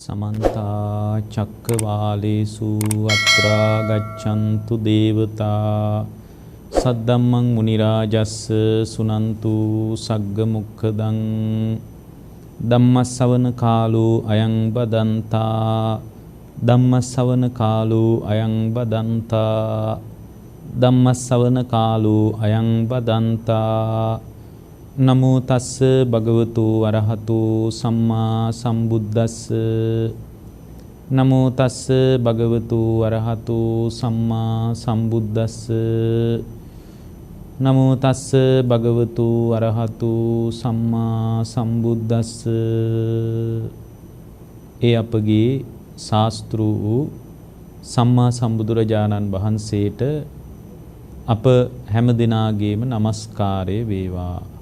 समन्ता चक्रवालेषु अत्रा गच्छन्तु देवता सद्धम्मं मुनिराजस्स सुनन्तु सग्गमुखदं धम्मसवන කාලෝ අයං බදන්තා ධම්මසවන කාලෝ අයං බදන්තා ධම්මසවන කාලෝ අයං බදන්තා නමෝ තස්ස භගවතු අරහතු සම්මා සම්බුද්දස්ස නමෝ තස්ස භගවතු අරහතු සම්මා සම්බුද්දස්ස නමෝ තස්ස භගවතු අරහතු සම්මා සම්බුද්දස්ස. ඒ අපගේ ශාස්ත්‍රු සම්මා සම්බුදුරජාණන් වහන්සේට අප හැම දිනාගේම নমස්කාරය වේවා.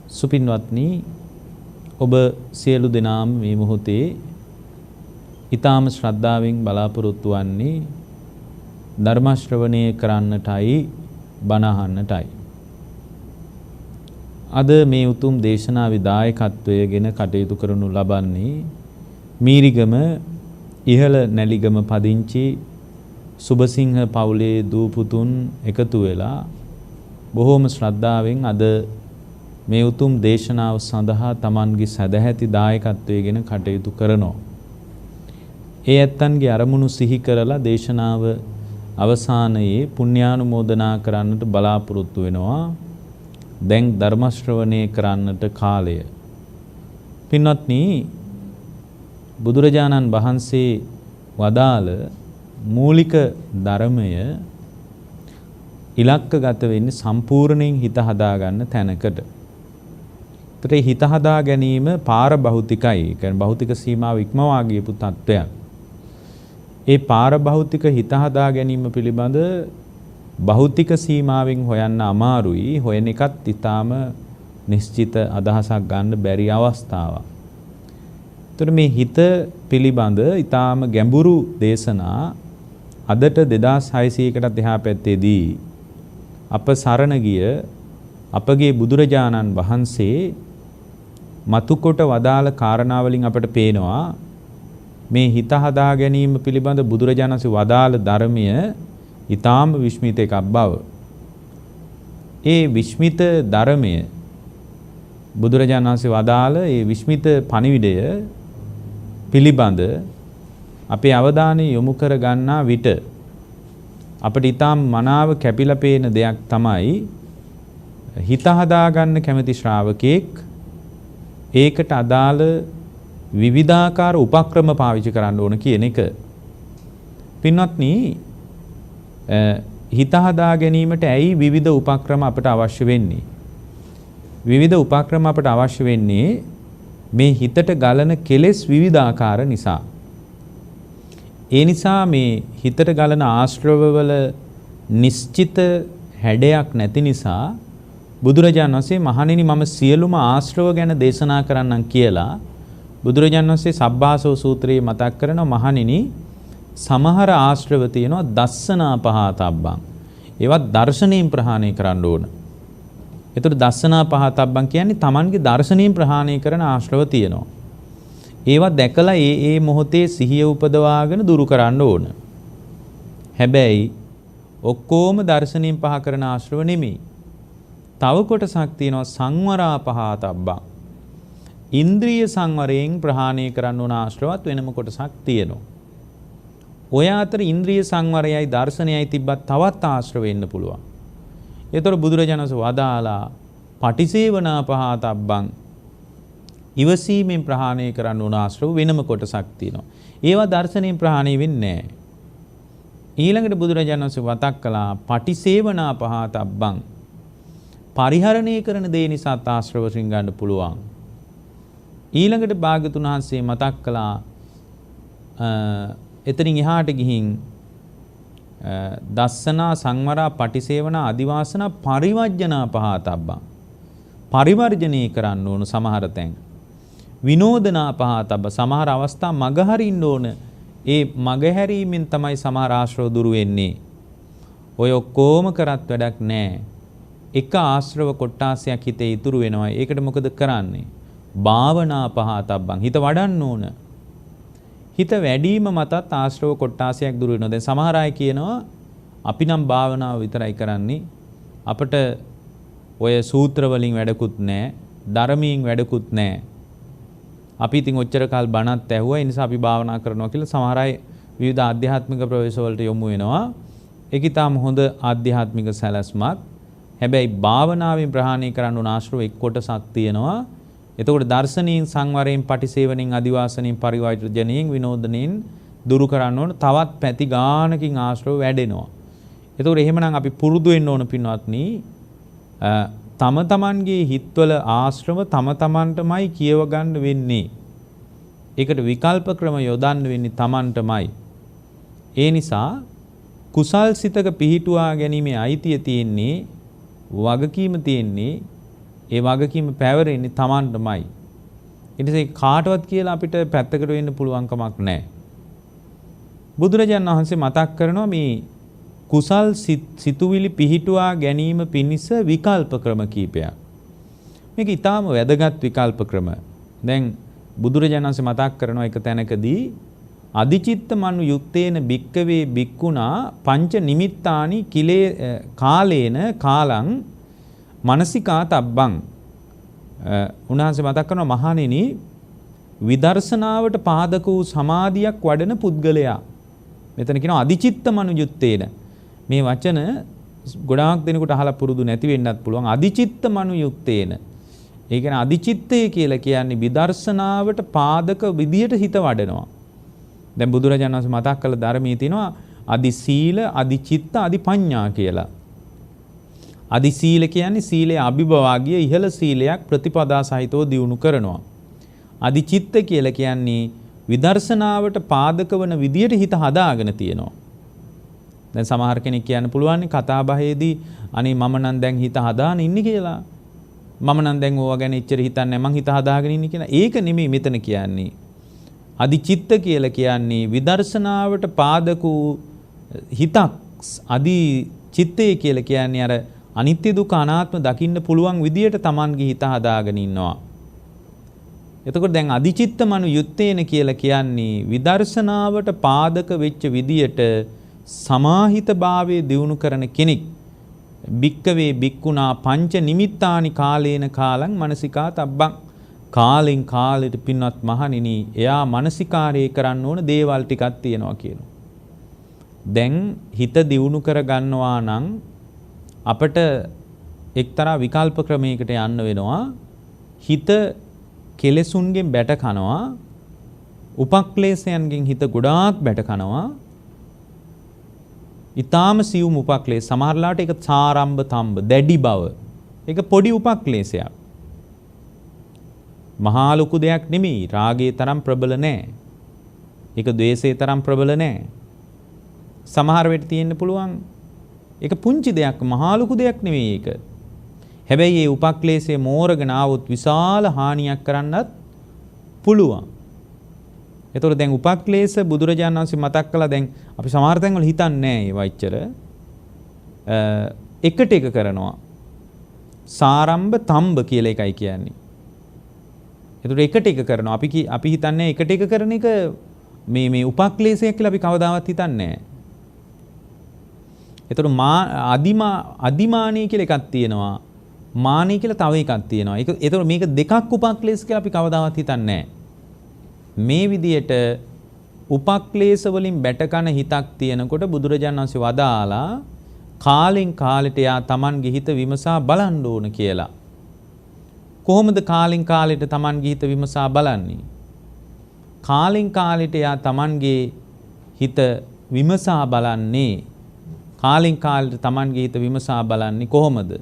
සුපින්වත්නි, ඔබ සියලු දෙනාම මේ මොහොතේ ඊ타ම ශ්‍රද්ධාවෙන් බලාපොරොත්තු වන්නේ ධර්ම ශ්‍රවණය කරන්නටයි බණ අහන්නටයි. අද මේ උතුම් දේශනා විදායකත්වයේගෙන කටයුතු කරනු ලබන්නේ මීරිගම ඉහළ නැලිගම පදිංචි සුබසිංහ පවුලේ දූපුතුන් එකතු වෙලා බොහෝම ශ්‍රද්ධාවෙන් අද මේ උතුම් දේශනාව සඳහා Tamanගේ සදැහැති දායකත්වයේගෙන කටයුතු කරනවා. ඒ ඇත්තන්ගේ අරමුණු සිහි කරලා දේශනාව අවසානයේ පුණ්‍යානුමෝදනා කරන්නට බලාපොරොත්තු වෙනවා. දැන් ධර්ම ශ්‍රවණය කරන්නට කාලය. පින්වත්නි, බුදුරජාණන් වහන්සේ වදාළ මූලික ධර්මය ඉලක්කගත වෙන්නේ සම්පූර්ණයෙන් හිත හදාගන්න තැනකට. ඒතර හිත හදා ගැනීම පාරභෞතිකයි. ඒ කියන්නේ භෞතික සීමාව ඉක්මවා ගියපු තත්ත්වයක්. ඒ පාරභෞතික හිත හදා ගැනීම පිළිබඳ භෞතික සීමාවෙන් හොයන්න අමාරුයි. හොයන එකත් ඊටාම නිශ්චිත අදහසක් ගන්න බැරි අවස්ථාවක්. ඒතර මේ හිත පිළිබඳ ඊටාම ගැඹුරු දේශනා අදට 2600කටත් එහා පැත්තේදී අප සරණ ගිය අපගේ බුදුරජාණන් වහන්සේ මතුකොට වදාළ කාරණාවලින් අපට පේනවා මේ හිත හදා ගැනීම පිළිබඳ බුදුරජාණන් වහන්සේ වදාළ ධර්මය ඊටාම විස්මිත එකක් බව. ඒ විස්මිත ධර්මය බුදුරජාණන් වහන්සේ වදාළ ඒ විස්මිත පණිවිඩය පිළිබඳ අපේ අවධානය යොමු කර ගන්නා විට අපිට ඊටාම් මනාව කැපිලා පේන දෙයක් තමයි හිත හදාගන්න කැමති ශ්‍රාවකෙක් ඒකට අදාළ විවිධාකාර උපක්‍රම පාවිච්චි කරන්න ඕන කියන එක. පින්වත්නි, හිත හදා ගැනීමට ඇයි විවිධ උපක්‍රම අපට අවශ්‍ය වෙන්නේ? විවිධ උපක්‍රම අපට අවශ්‍ය වෙන්නේ මේ හිතට ගලන කෙලෙස් විවිධාකාර නිසා. ඒ නිසා මේ හිතට ගලන ආශ්‍රවවල නිශ්චිත හැඩයක් නැති නිසා බුදුරජාණන් වහන්සේ මහණෙනි මම සියලුම ආශ්‍රව ගැන දේශනා කරන්නම් කියලා බුදුරජාණන් වහන්සේ සබ්බාසව සූත්‍රයේ මතක් කරනවා. මහණෙනි, සමහර ආශ්‍රව තියෙනවා දස්සනා පහතබ්බං. ඒවත් දර්ශනයෙන් ප්‍රහාණය කරන්න ඕන. ඒතර දස්සනා පහතබ්බං කියන්නේ Tamanගේ දර්ශනයෙන් ප්‍රහාණය කරන ආශ්‍රව තියෙනවා. ඒවා දැකලා ඒ මොහොතේ සිහිය උපදවාගෙන දුරු කරන්න ඕන. හැබැයි ඔක්කොම දර්ශනයෙන් පහ කරන ආශ්‍රව නෙමෙයි. තව කොටසක් තියෙනවා සංවරා පහතබ්බං. ඉන්ද්‍රිය සංවරයෙන් ප්‍රහාණය කරන්න ඕන ආශ්‍රවත් වෙනම කොටසක් තියෙනවා. ඔය අතර ඉන්ද්‍රිය සංවරයයි දර්ශනයයි තිබ්බත් තවත් ආශ්‍රව වෙන්න පුළුවන්. ඒතර බුදුරජාණන් වහන්සේ වදාලා පටිසේවනා පහතබ්බං. ඉවසීමෙන් ප්‍රහාණය කරන්න ඕන ආශ්‍රව වෙනම කොටසක් තියෙනවා. ඒවා දර්ශනයෙන් ප්‍රහාණය වෙන්නේ නැහැ. ඊළඟට බුදුරජාණන් වහන්සේ වතක් කළා පටිසේවනා පහතබ්බං. පරිහරණය කරන දේ නිසා ආශ්‍රව වලින් ගන්න පුළුවන්. ඊළඟට භාග්‍යතුන් වහන්සේ මතක් කළා එතනින් එහාට ගිහින් දස්සනා සංවරා පටිසේවනා අදිවාසනා පරිවර්ජනා පහතබ්බං. පරිවර්ජණය කරන්න ඕන සමහර තැන්. විනෝදනා පහතබ්බ සමහර අවස්ථා මගහරින්න ඕන. ඒ මගහැරීමෙන් තමයි සමහර ආශ්‍රව දුරු වෙන්නේ. ඔය ඔක්කොම කරත් වැඩක් නැහැ. එක ආශ්‍රව කොටාසයක් හිතේ ඉතුරු වෙනවා. ඒකට මොකද කරන්නේ? භාවනා පහතබ්බං. හිත වඩන්න ඕන. හිත වැඩිම මතත් ආශ්‍රව කොටාසයක් දුර වෙනවා. දැන් සමහර අය කියනවා අපි නම් භාවනාව විතරයි කරන්නේ. අපිට ඔය සූත්‍ර වලින් වැඩකුත් නැහැ. ධර්මයෙන් වැඩකුත් නැහැ. අපි ඉතින් ඔච්චර කාල බණත් ඇහුවා. ඒ නිසා අපි භාවනා කරනවා කියලා සමහර අය විවිධ ආධ්‍යාත්මික ප්‍රවේශ වලට යොමු වෙනවා. ඒක ඊටාම හොඳ ආධ්‍යාත්මික සැලැස්මක්. හැබැයි භාවනාවෙන් ප්‍රහාණය කරන්න උන ආශ්‍රව එක් කොටසක් තියෙනවා. එතකොට දර්ශනීය සංවරයෙන් පටිසේවණින් අදිවාසණින් පරිවර්ජණයෙන් විනෝදණයෙන් දුරු කරන්න ඕන තවත් පැති ගානකින් ආශ්‍රව වැඩෙනවා. එතකොට එහෙමනම් අපි පුරුදු වෙන්න ඕන පින්වත්නි තම තමන්ගේ හිතවල ආශ්‍රව තම තමන්ටමයි කියව ගන්න වෙන්නේ. ඒකට විකල්ප ක්‍රම යොදන්න වෙන්නේ තමන්ටමයි. ඒ නිසා කුසල් සිතක පිහිටුවා ගැනීමේ අයිතිය තියෙන්නේ වගකීම තියෙන්නේ ඒ වගකීම පැවරෙන්නේ තමන්ටමයි. ඊට පස්සේ කාටවත් කියලා අපිට පැත්තකට වෙන්න පුළුවන් කමක් නැහැ. බුදුරජාණන් වහන්සේ මතක් කරනවා මේ කුසල් සිතුවිලි පිහිටුවා ගැනීම පිණිස විකල්ප ක්‍රම කීපයක්. මේක ඊටාම වැදගත් විකල්ප ක්‍රම. දැන් බුදුරජාණන් වහන්සේ මතක් කරනවා එක තැනකදී අදිචිත්ත මනු යුත්තේන භික්කවේ භික්ඛුනා පංච නිමිත්තානි කිලේ කාලේන කාලං මනසිකා තබ්බං. උන්වහන්සේ මතක් කරනවා මහණෙනි විදර්ශනාවට පාදක වූ සමාධියක් වඩන පුද්ගලයා. මෙතන කියනවා අදිචිත්ත මනු යුත්තේන. මේ වචන ගොඩාක් දෙනෙකුට අහලා පුරුදු නැති වෙන්නත් පුළුවන්. අදිචිත්ත මනු යුත්තේන. ඒ කියන්නේ අදිචිත්තය කියලා කියන්නේ විදර්ශනාවට පාදක විදියට හිත වඩනවා. දැන් බුදුරජාණන් වහන්සේ මතක් කළ ධර්මයේ තියෙනවා අදි සීල, අදි චිත්ත, අදි පඤ්ඤා කියලා. අදි සීල කියන්නේ සීලේ අභිභවාගිය ඉහළ සීලයක් ප්‍රතිපදා සහිතව දියුණු කරනවා. අදි චිත්ත කියලා කියන්නේ විදර්ශනාවට පාදක වන විදියට හිත හදාගෙන තියෙනවා. දැන් සමහර කෙනෙක් කියන්න පුළුවන් කතා බහේදී අනේ මම නම් දැන් හිත හදාගෙන ඉන්නේ කියලා. මම නම් දැන් ඕවා ගැන එච්චර හිතන්නේ නැහැ මං හිත හදාගෙන ඉන්නේ කියලා. ඒක නෙමෙයි මෙතන කියන්නේ. අදිචිත්ත කියලා කියන්නේ විදර්ශනාවට පාදක වූ හිතක්. අදිචිත්තය කියලා කියන්නේ අර අනිත්‍ය දුක්ඛ අනාත්ම දකින්න පුළුවන් විදියට Tamanගේ හිත හදාගෙන ඉන්නවා. එතකොට දැන් අදිචිත්ත මනු යුත්තේන කියලා කියන්නේ විදර්ශනාවට පාදක වෙච්ච විදියට සමාහිත භාවයේ දියුණු කරන කෙනෙක්. භික්කවේ භික්ඛුනා පංච නිමිත්තානි කාලේන කාලං මනසිකා තබ්බං. කාලෙන් කාලෙට පින්වත් මහණෙනි එයා මානසිකාරය කරන්න ඕන දේවල් ටිකක් තියෙනවා කියනවා. දැන් හිත දියුණු කර ගන්නවා නම් අපිට එක්තරා විකල්ප ක්‍රමයකට යන්න වෙනවා. හිත කෙලෙසුන්ගෙන් බැට කනවා. උපක්ලේශයන්ගෙන් හිත ගොඩාක් බැට කනවා. ඊටාම සියුම් උපක්ලේශ සමහරලාට ඒක සාරම්භ තම්බ දැඩි බව. ඒක පොඩි උපක්ලේශයක්. මහා ලොකු දෙයක් නෙමෙයි. රාගයේ තරම් ප්‍රබල නැහැ. ඒක ද්වේෂයේ තරම් ප්‍රබල නැහැ. සමහර වෙලට තියෙන්න පුළුවන් ඒක පුංචි දෙයක් මහා ලොකු දෙයක් නෙමෙයි ඒක. හැබැයි මේ උපක්ලේශයේ මෝරගෙන ආවොත් විශාල හානියක් කරන්නත් පුළුවන්. ඒතකොට දැන් උපක්ලේශ බුදුරජාණන් වහන්සේ මතක් කළා. දැන් අපි සමහර තැන්වල හිතන්නේ නැහැ ඒවා ඉච්චර. එකට එක කරනවා. සාරම්භ තම්බ කියලා එකයි කියන්නේ. ඒතකොට එකට එක කරනවා. අපි හිතන්නේ එකට එක කරන එක මේ උපක්ලේශයක් කියලා අපි කවදාවත් හිතන්නේ නැහැ. ඒතකොට අදිමානී කියලා එකක් තියෙනවා. මානී කියලා තව එකක් තියෙනවා. ඒතකොට මේක දෙකක් උපක්ලේශ කියලා අපි කවදාවත් හිතන්නේ නැහැ. මේ විදියට උපක්ලේශ වලින් බැටකන හිතක් තියෙනකොට බුදුරජාණන් වහන්සේ වදාලා කාලෙන් කාලෙට යා Tamanගේ හිත විමසා බලන්න ඕන කියලා. කොහොමද කාලෙන් කාලෙට Tamanගේ හිත විමසා බලන්නේ? කාලෙන් කාලෙට යා Tamanගේ හිත විමසා බලන්නේ. කාලෙන් කාලෙට Tamanගේ හිත විමසා බලන්නේ කොහොමද?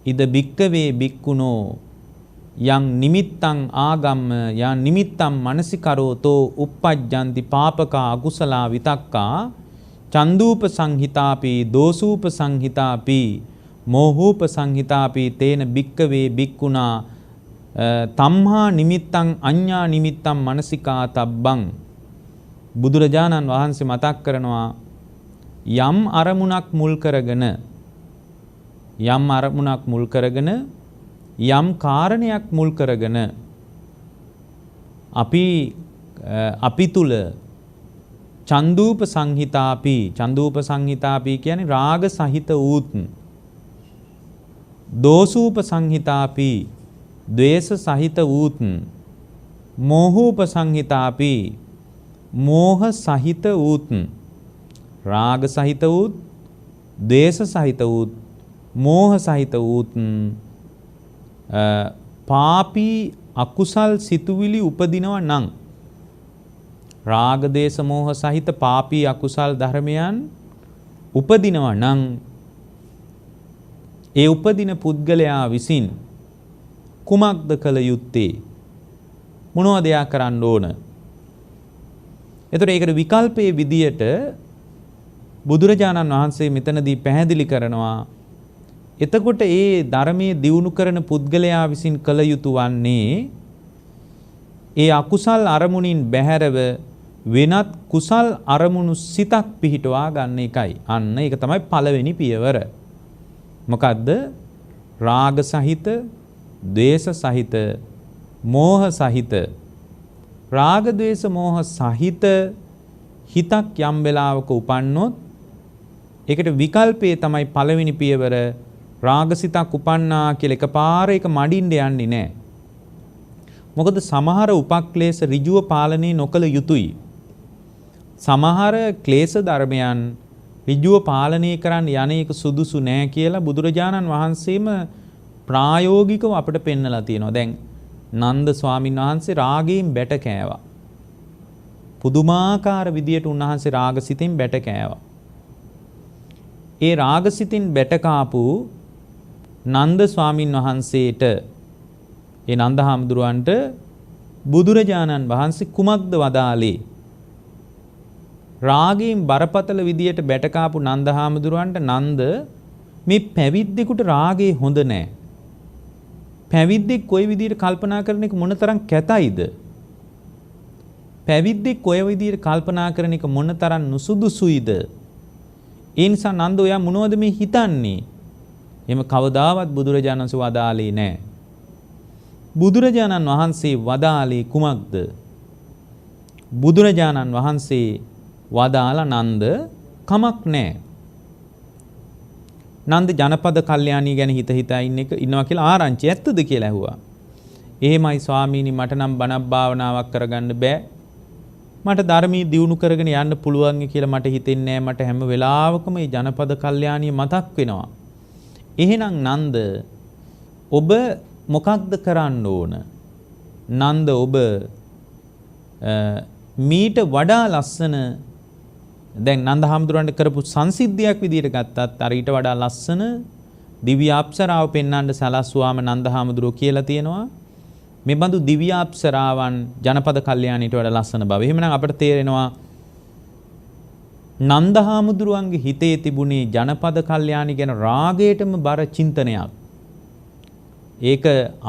ඉද භික්කවේ භික්ඛුනෝ යං නිමිත්තං ආගම්ම යං නිමිත්තං මනසිකරෝතෝ uppajjanti පාපකා අකුසලා විතක්කා චන්දූප සංහිතාපි දෝසූප සංහිතාපි මෝහූප සංහිතාපි තේන භික්කවේ භික්ඛුනා තම්හා නිමිත්තං අඤ්ඤා නිමිත්තං මනසිකා තබ්බං. බුදුරජාණන් වහන්සේ මතක් කරනවා යම් අරමුණක් මුල් කරගෙන යම් කාරණයක් මුල් කරගෙන අපි අපි තුල චන්දූප සංහිතාපි කියන්නේ රාග සහිත වූත්, දෝසූප සංහිතාපි ද්වේෂ සහිත වූත්, මෝහූප සංහිතාපි මෝහ සහිත වූත්, රාග සහිත වූත්, ද්වේෂ සහිත වූත්, මෝහ සහිත වූත් පාපී අකුසල් සිතුවිලි උපදිනව නම්, රාග දේශ මෝහ සහිත පාපී අකුසල් ධර්මයන් උපදිනව නම්, ඒ උපදින පුද්ගලයා විසින් කුමක්ද කළ යුත්තේ? මොනවද එයා කරන්න ඕන? එතකොට ඒකට විකල්පයේ විදියට බුදුරජාණන් වහන්සේ මෙතනදී පැහැදිලි කරනවා. එතකොට ඒ ධර්මයේ දියුණු කරන පුද්ගලයා විසින් කළ යුතු වන්නේ ඒ අකුසල් අරමුණින් බැහැරව වෙනත් කුසල් අරමුණු සිතක් පිහිටවා ගන්න එකයි. අන්න ඒක තමයි පළවෙනි පියවර. මොකද්ද? රාග සහිත, ද්වේෂ සහිත, මෝහ සහිත, රාග ද්වේෂ මෝහ සහිත හිතක් යම් වෙලාවක උපන්නොත් ඒකට විකල්පයේ තමයි පළවෙනි පියවර. රාගසිතක් උපන්නා කියලා එකපාර ඒක මඩින්න යන්නේ නැහැ. මොකද සමහර උපක්ලේශ ඍජුව පාලනය නොකළ යුතුයි. සමහර ක්ලේශ ධර්මයන් ඍජුව පාලනය කරන්න යන්නේක සුදුසු නෑ කියලා බුදුරජාණන් වහන්සේම ප්‍රායෝගිකව අපිට පෙන්නලා තියෙනවා. දැන් නන්ද ස්වාමීන් වහන්සේ රාගයෙන් බැට කෑවා. පුදුමාකාර විදියට උන්වහන්සේ රාගසිතින් බැට කෑවා. ඒ රාගසිතින් බැට කාපු නන්ද ස්වාමීන් වහන්සේට, ඒ නන්ද හාමුදුරුවන්ට බුදුරජාණන් වහන්සේ කුමක්ද වදාළේ? රාගයෙන් බරපතල විදියට බැට කාපු නන්ද හාමුදුරුවන්ට, නන්ද මේ පැවිද්දෙකුට රාගේ හොඳ නෑ. පැවිද්දෙක් කොයි විදියට කල්පනා කරන එක මොනතරම් කැතයිද? පැවිද්දෙක් කොයි විදියට කල්පනා කරන එක මොනතරම් නුසුදුසුයිද? ඒ නිසා නන්ද ඔයා මොනවද මේ හිතන්නේ? එහෙම කවදාවත් බුදුරජාණන් වහන්සේ වදාළේ නැහැ. බුදුරජාණන් වහන්සේ වදාළේ කුමක්ද? බුදුරජාණන් වහන්සේ වදාලා නන්ද කමක් නැහැ. නන්ද ජනපද කල්යාණී ගැන හිත හිතා ඉන්නවා කියලා ආරංචි ඇත්තද කියලා ඇහුවා. එහෙමයි ස්වාමීනි, මට නම් බණක් භාවනාවක් කරගන්න බෑ. මට ධර්මයේ දියුණු කරගෙන යන්න පුළුවන් කියලා මට හිතෙන්නේ නැහැ. මට හැම වෙලාවකම මේ ජනපද කල්යාණිය මතක් වෙනවා. එහෙනම් නන්ද ඔබ මොකක්ද කරන්න ඕන? නන්ද ඔබ මීට වඩා ලස්සන, දැන් නන්ද හාමුදුරන්ට කරපු සංසිද්ධියක් විදියට ගත්තත් අර ඊට වඩා ලස්සන දිව්‍ය අප්සරාව පෙන්වන්න සලස්වාම නන්ද හාමුදුරුවෝ කියලා තියෙනවා. මේ බඳු දිව්‍ය අප්සරාවන් ජනපද කල්යාණීට වඩා ලස්සන බව. එහෙමනම් අපිට තේරෙනවා නන්ද හාමුදුරුවන්ගේ හිතේ තිබුණේ ජනපද කල්යාණී ගැන රාගයටම බර චින්තනයක්. ඒක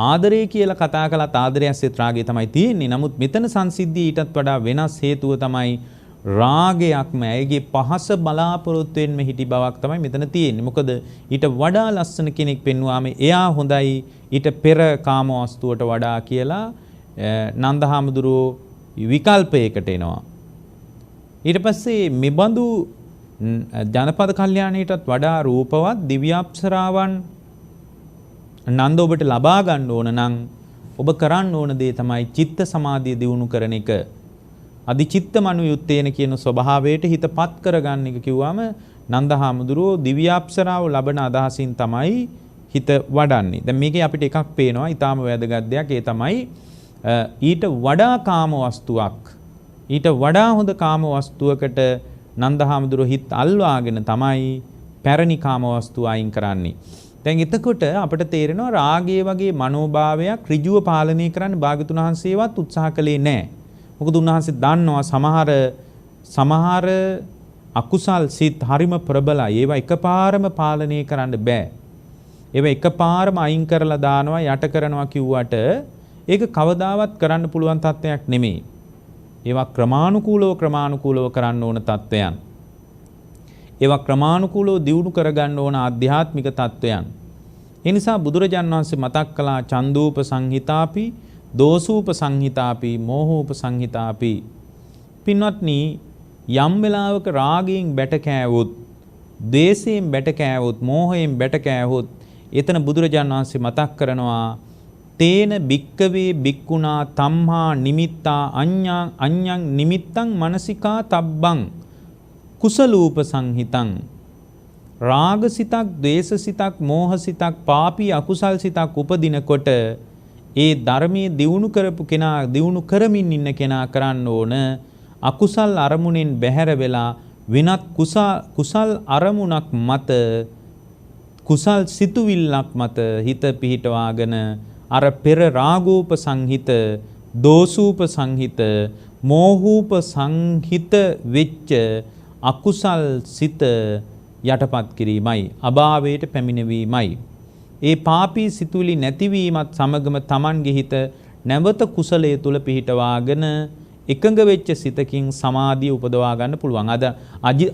ආදරය කියලා කතා කළත් ආදරයස්සෙත් රාගය තමයි තියෙන්නේ. නමුත් මෙතන සංසිද්ධිය ඊටත් වඩා වෙනස් හේතුව තමයි රාගයක්ම, ඇයගේ පහස බලාපොරොත්තුවෙන්ම හිටි බවක් තමයි මෙතන තියෙන්නේ. මොකද ඊට වඩා ලස්සන කෙනෙක් පෙන්වුවාම එයා හොඳයි ඊට පෙර කාම වස්තුවට වඩා කියලා නන්ද හාමුදුරුවෝ විකල්පයකට එනවා. ඊට පස්සේ මෙබඳු ජනපද කල්යාණීටත් වඩා රූපවත් දිව්‍ය අප්සරාවන් නන්ද ඔබට ලබා ගන්න ඕන නම් ඔබ කරන්න ඕන දේ තමයි චිත්ත සමාධිය දියුණු කරන එක. අධිචිත්ත මනුයුත්තේන කියන ස්වභාවයට හිතපත් කරගන්න එක කිව්වම නන්ද හාමුදුරුවෝ දිව්‍ය අප්සරාව ලබන අදහසින් තමයි හිත වඩන්නේ. දැන් මේකේ අපිට එකක් පේනවා ඊටාම වැදගත් දෙයක්. ඒ තමයි ඊට වඩා කාම වස්තුවක්, ඊට වඩා හොඳ කාම වස්තුවකට නන්ද හාමුදුරුවෝ හිත අල්වාගෙන තමයි පැරණි කාම වස්තුව අයින් කරන්නේ. දැන් එතකොට අපිට තේරෙනවා රාගය වගේ මනෝභාවයක් ඍජුව පාලනය කරන්න භාග්‍යතුන් වහන්සේවත් උත්සාහ කළේ නැහැ. මොකද උන්වහන්සේ දන්නවා සමහර අකුසල් සිත් හරිම ප්‍රබලයි. ඒවා එකපාරම පාලනය කරන්න බෑ. ඒවා එකපාරම අයින් කරලා දානවා, යට කරනවා කිව්වට ඒක කවදාවත් කරන්න පුළුවන් තත්ත්වයක් නෙමෙයි. ඒවා ක්‍රමානුකූලව කරන්න ඕන තත්ත්වයන්. ඒවා ක්‍රමානුකූලව දියුණු කරගන්න ඕන ආධ්‍යාත්මික තත්ත්වයන්. ඒ නිසා බුදුරජාන් වහන්සේ මතක් කළා චන්දූප සංහිතාපි, දෝසූප සංහිතාපි මෝහූප සංහිතාපි. පින්වත්නි යම් වෙලාවක රාගයෙන් බැට කෑවොත්, ද්වේෂයෙන් බැට කෑවොත්, මෝහයෙන් බැට කෑවොත් එතන බුදුරජාණන් වහන්සේ මතක් කරනවා තේන භික්කවේ භික්ඛුනා තම්හා නිමිත්තා අඤ්ඤං නිමිත්තං මනසිකා තබ්බං කුසලූප සංහිතං. රාගසිතක්, ද්වේෂසිතක්, මෝහසිතක්, පාපී අකුසල් සිතක් උපදිනකොට ඒ ධර්මයේ දියුණු කරපු කෙනා, දියුණු කරමින් ඉන්න කෙනා කරන්න ඕන අකුසල් අරමුණෙන් බැහැර වෙලා වෙනත් කුසල් අරමුණක් මත, කුසල් සිතුවිල්ලක් මත හිත පිහිටවාගෙන අර පෙර රාගෝප සංහිත, දෝසූප සංහිත, මෝහූප සංහිත වෙච්ච අකුසල් සිත යටපත් කිරීමයි, අභාවයට පැමිණවීමයි. ඒ පාපී සිතුවිලි නැතිවීමත් සමගම Tamanගේ හිත නැවත කුසලයේ තුල පිහිටවාගෙන එකඟ වෙච්ච සිතකින් සමාධිය උපදවා ගන්න පුළුවන්. අද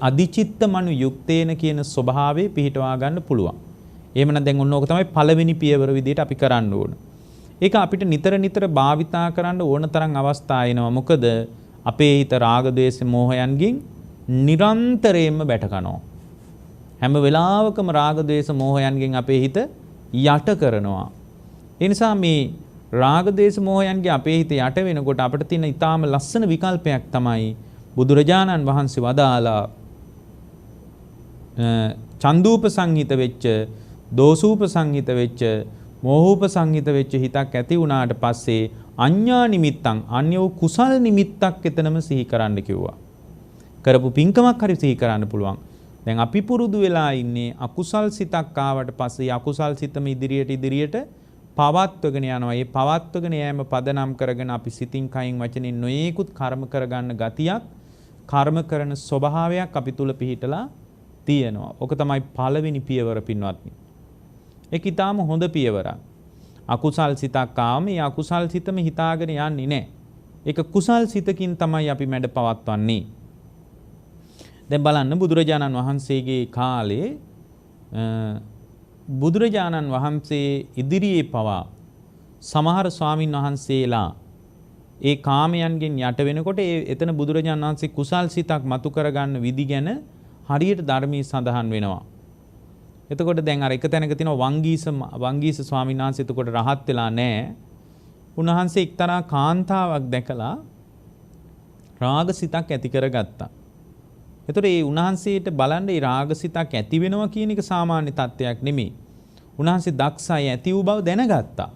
අදිචිත්ත මනු යුක්තේන කියන ස්වභාවයේ පිහිටවා ගන්න පුළුවන්. එහෙමනම් දැන් ඔන්න ඕක තමයි පළවෙනි පියවර විදිහට අපි කරන්න ඕන. ඒක අපිට නිතර නිතර භාවිතා කරන්න ඕන තරම් අවස්ථා එනවා. මොකද අපේ හිත රාග, ද්වේෂ, මෝහයන්ගෙන් නිරන්තරයෙන්ම බැටකනවා. හැම වෙලාවකම රාග, ද්වේෂ, මෝහයන්ගෙන් අපේ හිත යට කරනවා. ඒ නිසා මේ රාග, ද්වේෂ, මෝහයන්ගේ අපේ හිත යට වෙනකොට අපිට තියෙන ඊටාම ලස්සන විකල්පයක් තමයි බුදුරජාණන් වහන්සේ වදාලා චන්දූප සංහිත වෙච්ච, දෝසූප සංහිත වෙච්ච, මෝහූප සංහිත වෙච්ච හිතක් ඇති වුණාට පස්සේ අඤ්ඤා නිමිත්තං, අන්‍ය වූ කුසල් නිමිත්තක් එතනම සිහි කරන්න කිව්වා. කරපු පින්කමක් හරි සිහි කරන්න පුළුවන්. දැන් අපි පුරුදු වෙලා ඉන්නේ අකුසල් සිතක් ආවට පස්සේ අකුසල් සිතම ඉදිරියට පවත්වගෙන යනවා. ඒ පවත්වගෙන යෑම පදනම් කරගෙන අපි සිතින්, කයින්, වචනින් නොයේකුත් කර්ම කරගන්න ගතියක්, කර්ම කරන ස්වභාවයක් අපි තුල පිහිටලා තියෙනවා. ඔක තමයි පළවෙනි පියවර පින්වත්නි. ඒක ඊටාම හොඳ පියවරක්. අකුසල් සිතක් ආවම ඒ අකුසල් සිතම හිතාගෙන යන්නේ නැහැ. ඒක කුසල් සිතකින් තමයි අපි මැඩ පවත්වන්නේ. දැන් බලන්න බුදුරජාණන් වහන්සේගේ කාලේ බුදුරජාණන් වහන්සේ ඉදිරියේ පවා සමහර ස්වාමින් වහන්සේලා ඒ කාමයන්ගෙන් යට වෙනකොට එතන බුදුරජාණන් වහන්සේ කුසල් සිතක් මතු කරගන්න විදි ගැන හරියට ධර්මයේ සඳහන් වෙනවා. එතකොට දැන් අර එක තැනක තියෙනවා වංගීස ස්වාමීන් වහන්සේ එතකොට රහත් වෙලා නැහැ. උන්වහන්සේ එක්තරා කාන්තාවක් දැකලා රාග සිතක් ඇති කරගත්තා. එතකොට ඒ උන්වහන්සේට බලන්න ඒ රාග සිතක් ඇති වෙනවා කියන එක සාමාන්‍ය තත්ත්වයක් නෙමෙයි. උන්වහන්සේ දක්ෂයි, ඇති වූ බව දැනගත්තා.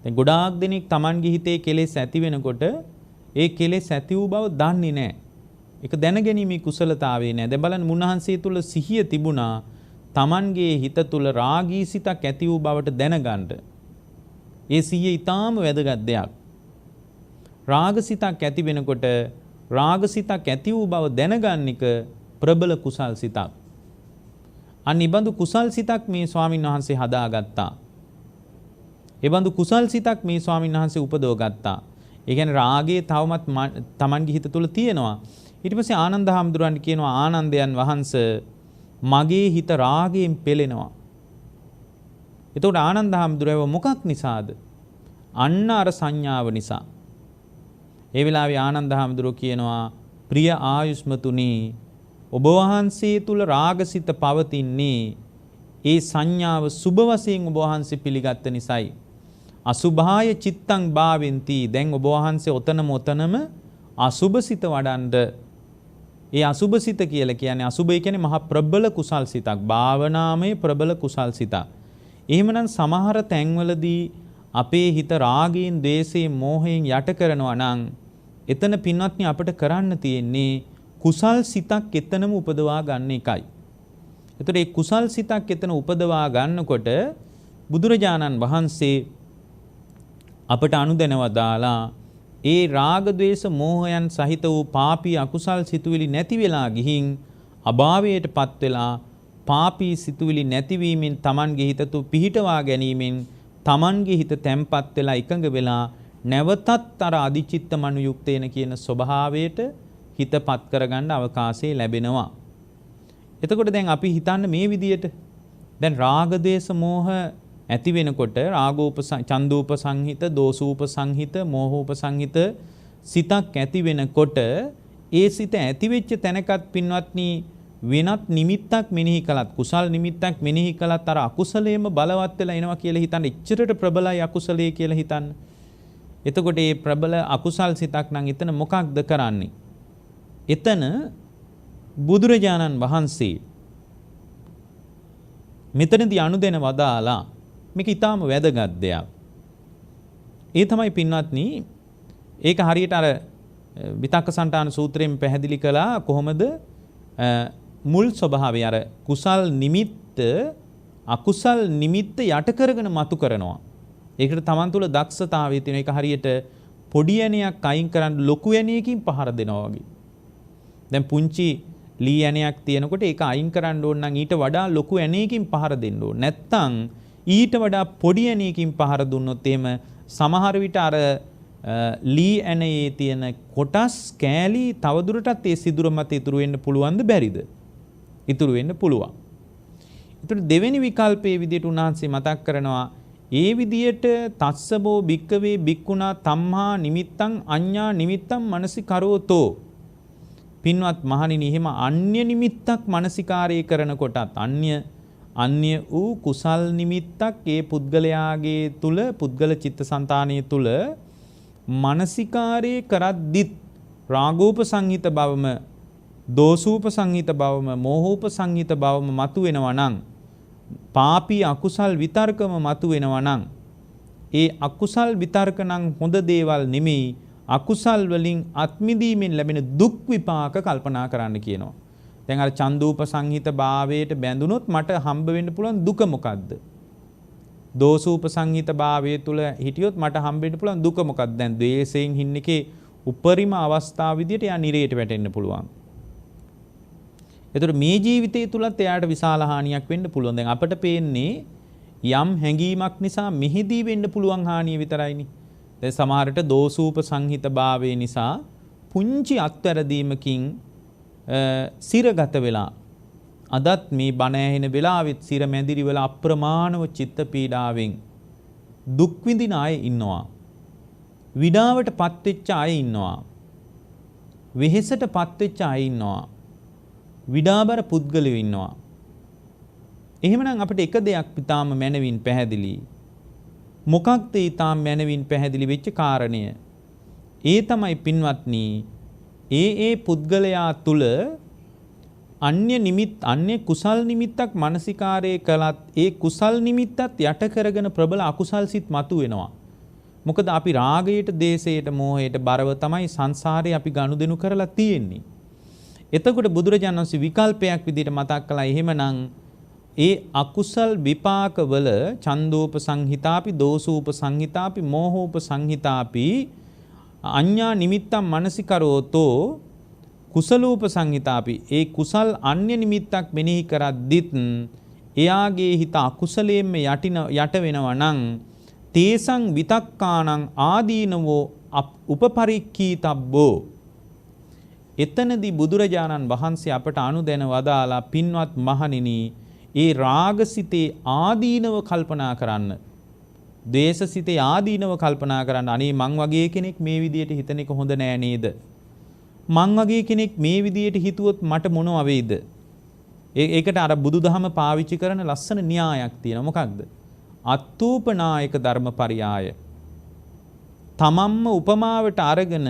දැන් ගොඩාක් දෙනෙක් Tamanගේ හිතේ කෙලෙස් ඇති වෙනකොට ඒ කෙලෙස් ඇති වූ බව දන්නේ නැහැ. ඒක දැනගැනීමේ කුසලතාවය නැහැ. දැන් බලන්න උන්වහන්සේ තුල සිහිය තිබුණා Tamanගේ හිත තුල රාගී සිතක් ඇති වූ බවට දැනගන්න. ඒ සිහිය ඊටාම වැදගත් දෙයක්. රාග සිතක් ඇති වෙනකොට රාග සිතක් ඇති වූ බව දැනගන්න එක ප්‍රබල කුසල් සිතක්. අනිබඳු කුසල් සිතක් මේ ස්වාමීන් වහන්සේ හදාගත්තා. ඒබඳු කුසල් සිතක් මේ ස්වාමීන් වහන්සේ උපදව ගත්තා. ඒ කියන්නේ රාගයේ තවමත් Tamanගේ හිත තුල තියෙනවා. ඊට පස්සේ ආනන්ද හාමුදුරන් කියනවා, ආනන්දයන් වහන්සේ මගේ හිත රාගයෙන් පෙළෙනවා. එතකොට ආනන්ද හාමුදුරුවෝ මොකක් නිසාද? අන්න අර සංඥාව නිසා. ඒ වෙලාවේ ආනන්ද හාමුදුරුවෝ කියනවා, ප්‍රිය ආයුෂ්මතුනි, ඔබ වහන්සේ තුල රාගසිත පවතින්නේ ඒ සංඥාව සුභ වශයෙන් ඔබ වහන්සේ පිළිගත්ත නිසායි. අසුභාය චිත්තං භාවෙන්ති. දැන් ඔබ වහන්සේ ඔතනම අසුභසිත වඩන්ඩ. ඒ අසුභසිත කියලා කියන්නේ, අසුභය කියන්නේ මහා ප්‍රබල කුසල් සිතක්, භාවනාමය ප්‍රබල කුසල් සිතක්. එහෙමනම් සමහර තැන්වලදී අපේ හිත රාගයෙන්, ද්වේෂයෙන්, මෝහයෙන් යට කරනවා නම් එතන පින්වත්නි අපිට කරන්න තියෙන්නේ කුසල් සිතක් එතනම උපදවා ගන්න එකයි. එතකොට මේ කුසල් සිතක් එතන උපදවා ගන්නකොට බුදුරජාණන් වහන්සේ අපට අනුදැනව දාලා ඒ රාග, ද්වේෂ, මෝහයන් සහිත වූ පාපී අකුසල් සිතුවිලි නැති වෙලා ගිහින් අභාවයටපත් වෙලා පාපී සිතුවිලි නැතිවීමෙන් Tamanගේ හිත තු පිහිටවා ගැනීමෙන් Tamanගේ හිත තැම්පත් වෙලා එකඟ වෙලා නැවතත් අර අදිචිත්ත මනුයුක්තේන කියන ස්වභාවයට හිතපත් කරගන්න අවකාශය ලැබෙනවා. එතකොට දැන් අපි හිතන්න මේ විදියට දැන් රාග, ද්වේෂ, මෝහ ඇති වෙනකොට රාගෝප චන්දෝප සංහිත, දෝසෝප සංහිත, මෝහෝප සංහිත සිතක් ඇති වෙනකොට ඒ සිත ඇති වෙච්ච තැනකත් පින්වත්නි වෙනත් නිමිත්තක් මෙනෙහි කළත්, කුසල් නිමිත්තක් මෙනෙහි කළත් අර අකුසලයේම බලවත් වෙලා එනවා කියලා හිතන්න. එච්චරට ප්‍රබලයි අකුසලයේ කියලා හිතන්න. එතකොට මේ ප්‍රබල අකුසල් සිතක් නම් එතන මොකක්ද කරන්නේ? එතන බුදුරජාණන් වහන්සේ මෙතනදී අනුදෙන වදාලා මේක ඊටාම වැදගත් දෙයක්. ඒ තමයි පින්වත්නි ඒක හරියට අර විතක්කසන්තාන සූත්‍රයෙන් පැහැදිලි කළා කොහොමද මුල් ස්වභාවය අර කුසල් නිමිත්ත අකුසල් නිමිත්ත යට කරගෙන මතු කරනවා. ඒකට තමන් තුළ දක්ෂතාවය තියෙන එක හරියට පොඩි ඇණයක් අයින් කරන් ලොකු ඇණයකින් පහර දෙනවා වගේ. දැන් පුංචි ලී ඇණයක් තියෙනකොට ඒක අයින් කරන්න ඕන නම් ඊට වඩා ලොකු ඇණයකින් පහර දෙන්න ඕන. නැත්තම් ඊට වඩා පොඩි ඇණයකින් පහර දුන්නොත් එහෙම සමහර විට අර ලී ඇණයේ තියෙන කොටස් කෑලි තවදුරටත් ඒ සිදුර මත ඉතුරු වෙන්න පුළුවන්ද බැරිද? ඉතුරු වෙන්න පුළුවන්. ඒතර දෙවෙනි විකල්පයේ විදිහට උන්වහන්සේ මතක් කරනවා ඒ විදියට තස්සබෝ භික්කවේ භික්ඛුනා තම්හා නිමිත්තං අඤ්ඤා නිමිත්තං මනසිකරෝතෝ. පින්වත් මහණෙනි එහෙම අන්‍ය නිමිත්තක් මනසිකාරය කරනකොටත් අන්‍ය වූ කුසල් නිමිත්තක් ඒ පුද්ගලයාගේ තුල පුද්ගල චිත්තසංතානයේ තුල මානසිකාරයේ කරද්දිත් රාගෝප සංහිත බවම දෝසූප සංහිත බවම මෝහූප සංහිත බවම මතු වෙනවා නම් පාපී අකුසල් විතර්කම මතු වෙනවා නම් ඒ අකුසල් විතර්ක නම් හොඳ දේවල් නෙමෙයි අකුසල් වලින් අත්මිදීමෙන් ලැබෙන දුක් විපාක කල්පනා කරන්න කියනවා. දැන් අර චන්දූප සංහිත භාවයට බැඳුනොත් මට හම්බ වෙන්න පුළුවන් දුක මොකද්ද? දෝසූප සංහිත භාවයේ තුල හිටියොත් මට හම්බෙන්න පුළුවන් දුක මොකක්ද? දැන් ද්වේෂයෙන් හින්නකේ උපරිම අවස්ථාව විදියට යා නිරේට වැටෙන්න පුළුවන්. ඒතර මේ ජීවිතය තුලත් එයාට විශාල හානියක් වෙන්න පුළුවන්. දැන් අපිට පේන්නේ යම් හැඟීමක් නිසා මෙහිදී වෙන්න පුළුවන් හානිය විතරයිනේ. දැන් සමහරට දෝසූප සංහිත භාවයේ නිසා පුංචි අත්වැරදීමකින් සිරගත වෙලා අදත් මේ බණ ඇහෙන වෙලාවෙත් සිර මැදිරි වල අප්‍රමාණව චිත්ත පීඩාවෙන් දුක් විඳින අය ඉන්නවා. විඩාවටපත් වෙච්ච අය ඉන්නවා. වෙහෙසටපත් වෙච්ච අය ඉන්නවා. විඩාබර පුද්ගලයෝ ඉන්නවා. එහෙමනම් අපිට එක දෙයක් පිටාම මනවින් පැහැදිලි. මොකක්ද ඊටාම මනවින් පැහැදිලි වෙච්ච කාරණය? ඒ තමයි පින්වත්නි ඒ පුද්ගලයා තුල අන්‍ය කුසල් නිමිත්තක් මානසිකාරයේ කළත් ඒ කුසල් නිමිත්තත් යට කරගෙන ප්‍රබල අකුසල් සිත් මතු වෙනවා. මොකද අපි රාගයට, දේශයට, මෝහයට බරව තමයි සංසාරේ අපි ගනුදෙනු කරලා තියෙන්නේ. එතකොට බුදුරජාණන් වහන්සේ විකල්පයක් විදිහට මතක් කළා එහෙමනම් ඒ අකුසල් විපාකවල චන්දෝප සංහිතාපි, දෝසූප සංහිතාපි, මෝහෝප සංහිතාපි අඤ්ඤා නිමිත්තං මනසිකරෝතෝ කුසලූප සංහිතාපි ඒ කුසල් අන්‍ය නිමිත්තක් මෙනෙහි කරද්දිත් එයාගේ හිත අකුසලයෙන්ම යට වෙනවා නම් තේසං විතක්කානං ආදීනවෝ උපපරික්ඛීතබ්බෝ. එතනදී බුදුරජාණන් වහන්සේ අපට අනුදැන වදාලා පින්වත් මහණෙනි ඒ රාගසිතේ ආදීනව කල්පනා කරන්න, ද්වේෂසිතේ ආදීනව කල්පනා කරන්න. අනේ මං වගේ කෙනෙක් මේ විදියට හිතන එක හොඳ නෑ නේද? මං වගේ කෙනෙක් මේ විදියට හිතුවොත් මට මොනව වෙයිද? ඒකට අර බුදුදහම පාවිච්චි කරන ලස්සන න්‍යායක් තියෙනවා. මොකක්ද? අත්තූපනායක ධර්මපරියාය. තමන්ම උපමාවට අරගෙන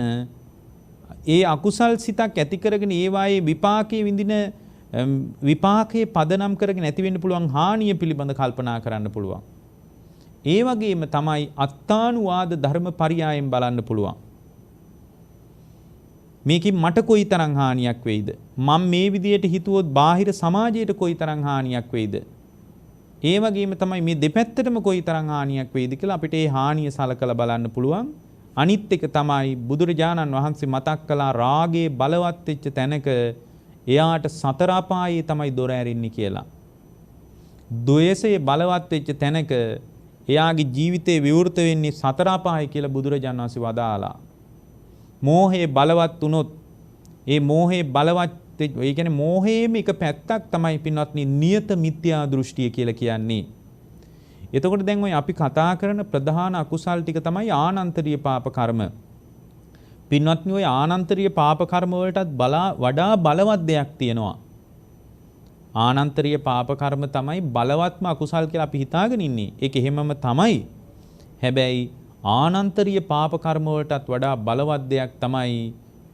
ඒ අකුසල් සිතක් ඇති කරගෙන ඒවායේ විපාකයේ විඳින විපාකයේ පදනම් කරගෙන ඇති වෙන්න පුළුවන් හානිය පිළිබඳ කල්පනා කරන්න පුළුවන්. ඒ වගේම තමයි අත්තානුවාද ධර්මපරියායෙන් බලන්න පුළුවන්. මේකෙන් මට කොයිතරම් හානියක් වෙයිද? මම මේ විදියට හිතුවොත් බාහිර සමාජයට කොයිතරම් හානියක් වෙයිද? ඒ වගේම තමයි මේ දෙපැත්තටම කොයිතරම් හානියක් වෙයිද කියලා අපිට ඒ හානිය සලකලා බලන්න පුළුවන්. අනිත් එක තමයි බුදුරජාණන් වහන්සේ මතක් කළා රාගයේ බලවත් වෙච්ච තැනක එයාට සතර අපායේ තමයි දොර ඇරින්නේ කියලා. ද්වේෂයේ බලවත් වෙච්ච තැනක එයාගේ ජීවිතේ විවෘත වෙන්නේ සතර අපායේ කියලා බුදුරජාණන් වහන්සේ වදාලා. මෝහයේ බලවත් වුණොත් ඒ මෝහයේ බලවත් ඒ කියන්නේ මෝහයේම එක පැත්තක් තමයි පින්වත්නි නියත මිත්‍යා දෘෂ්ටිය කියලා කියන්නේ. එතකොට දැන් ඔය අපි කතා කරන ප්‍රධාන අකුසල් ටික තමයි ආනන්තරීය පාප කර්ම. පින්වත්නි ඔය ආනන්තරීය පාප කර්ම වලටත් වඩා බලවත් දෙයක් තියෙනවා. ආනන්තරීය පාප කර්ම තමයි බලවත්ම අකුසල් කියලා අපි හිතාගෙන ඉන්නේ. ඒක එහෙමම තමයි. හැබැයි ආනන්තරීය පාප කර්ම වලටත් වඩා බලවත් දෙයක් තමයි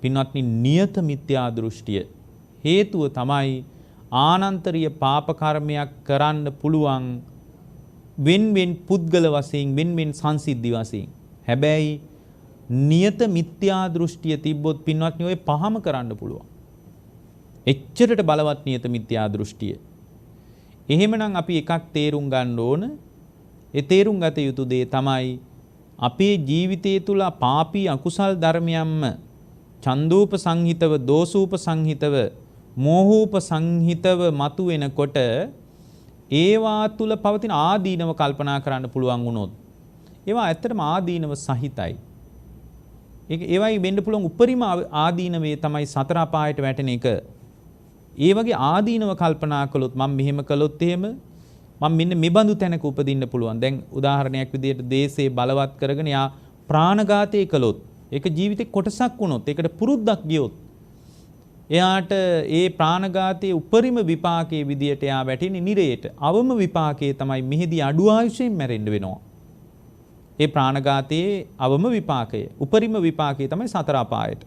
පින්වත්නි නියත මිත්‍යා දෘෂ්ටිය. හේතුව තමයි ආනන්තරීය පාප කර්මයක් කරන්න පුළුවන් වෙන් පුද්ගල වශයෙන් වෙන් සංසිද්ධි වශයෙන්. හැබැයි නියත මිත්‍යා දෘෂ්ටිය තිබ්බොත් පින්වත්නි ඔය පහම කරන්න පුළුවන්. එච්චරට බලවත් නියත මිත්‍යා දෘෂ්ටිය. එහෙමනම් අපි එකක් තේරුම් ගන්න ඕන. ඒ තේරුම් ගත යුතු දේ තමයි අපේ ජීවිතය තුළ පාපී අකුසල් ධර්මයන්ම ඡන්දූප සංහිතව, දෝසූප සංහිතව, මෝහූප සංහිතව මතුවෙනකොට ඒවා තුළ පවතින ආදීනව කල්පනා කරන්න පුළුවන් වුණොත් ඒවා ඇත්තටම ආදීනව සහිතයි. ඒවයි වෙන්න පුළුවන් උපරිම ආදීනවේ තමයි සතර අපායට වැටෙන එක. ඒ වගේ ආදීනව කල්පනා කළොත් මම මෙහෙම කළොත් එහෙම මම මෙන්න මෙබඳු තැනක උපදින්න පුළුවන්. දැන් උදාහරණයක් විදිහට දේශේ බලවත් කරගෙන යා ප්‍රාණඝාතය කළොත් ඒක ජීවිතේ කොටසක් වුණොත් ඒකට පුරුද්දක් ගියොත් එයාට ඒ ප්‍රාණඝාතයේ උපරිම විපාකයේ විදියට එයා වැටෙන්නේ නිරේට. අවම විපාකයේ තමයි මෙහිදී අඩු ආයුෂයෙන් මැරෙන්න වෙනවා. ඒ ප්‍රාණඝාතයේ අවම විපාකය, උපරිම විපාකයේ තමයි සතර අපායට.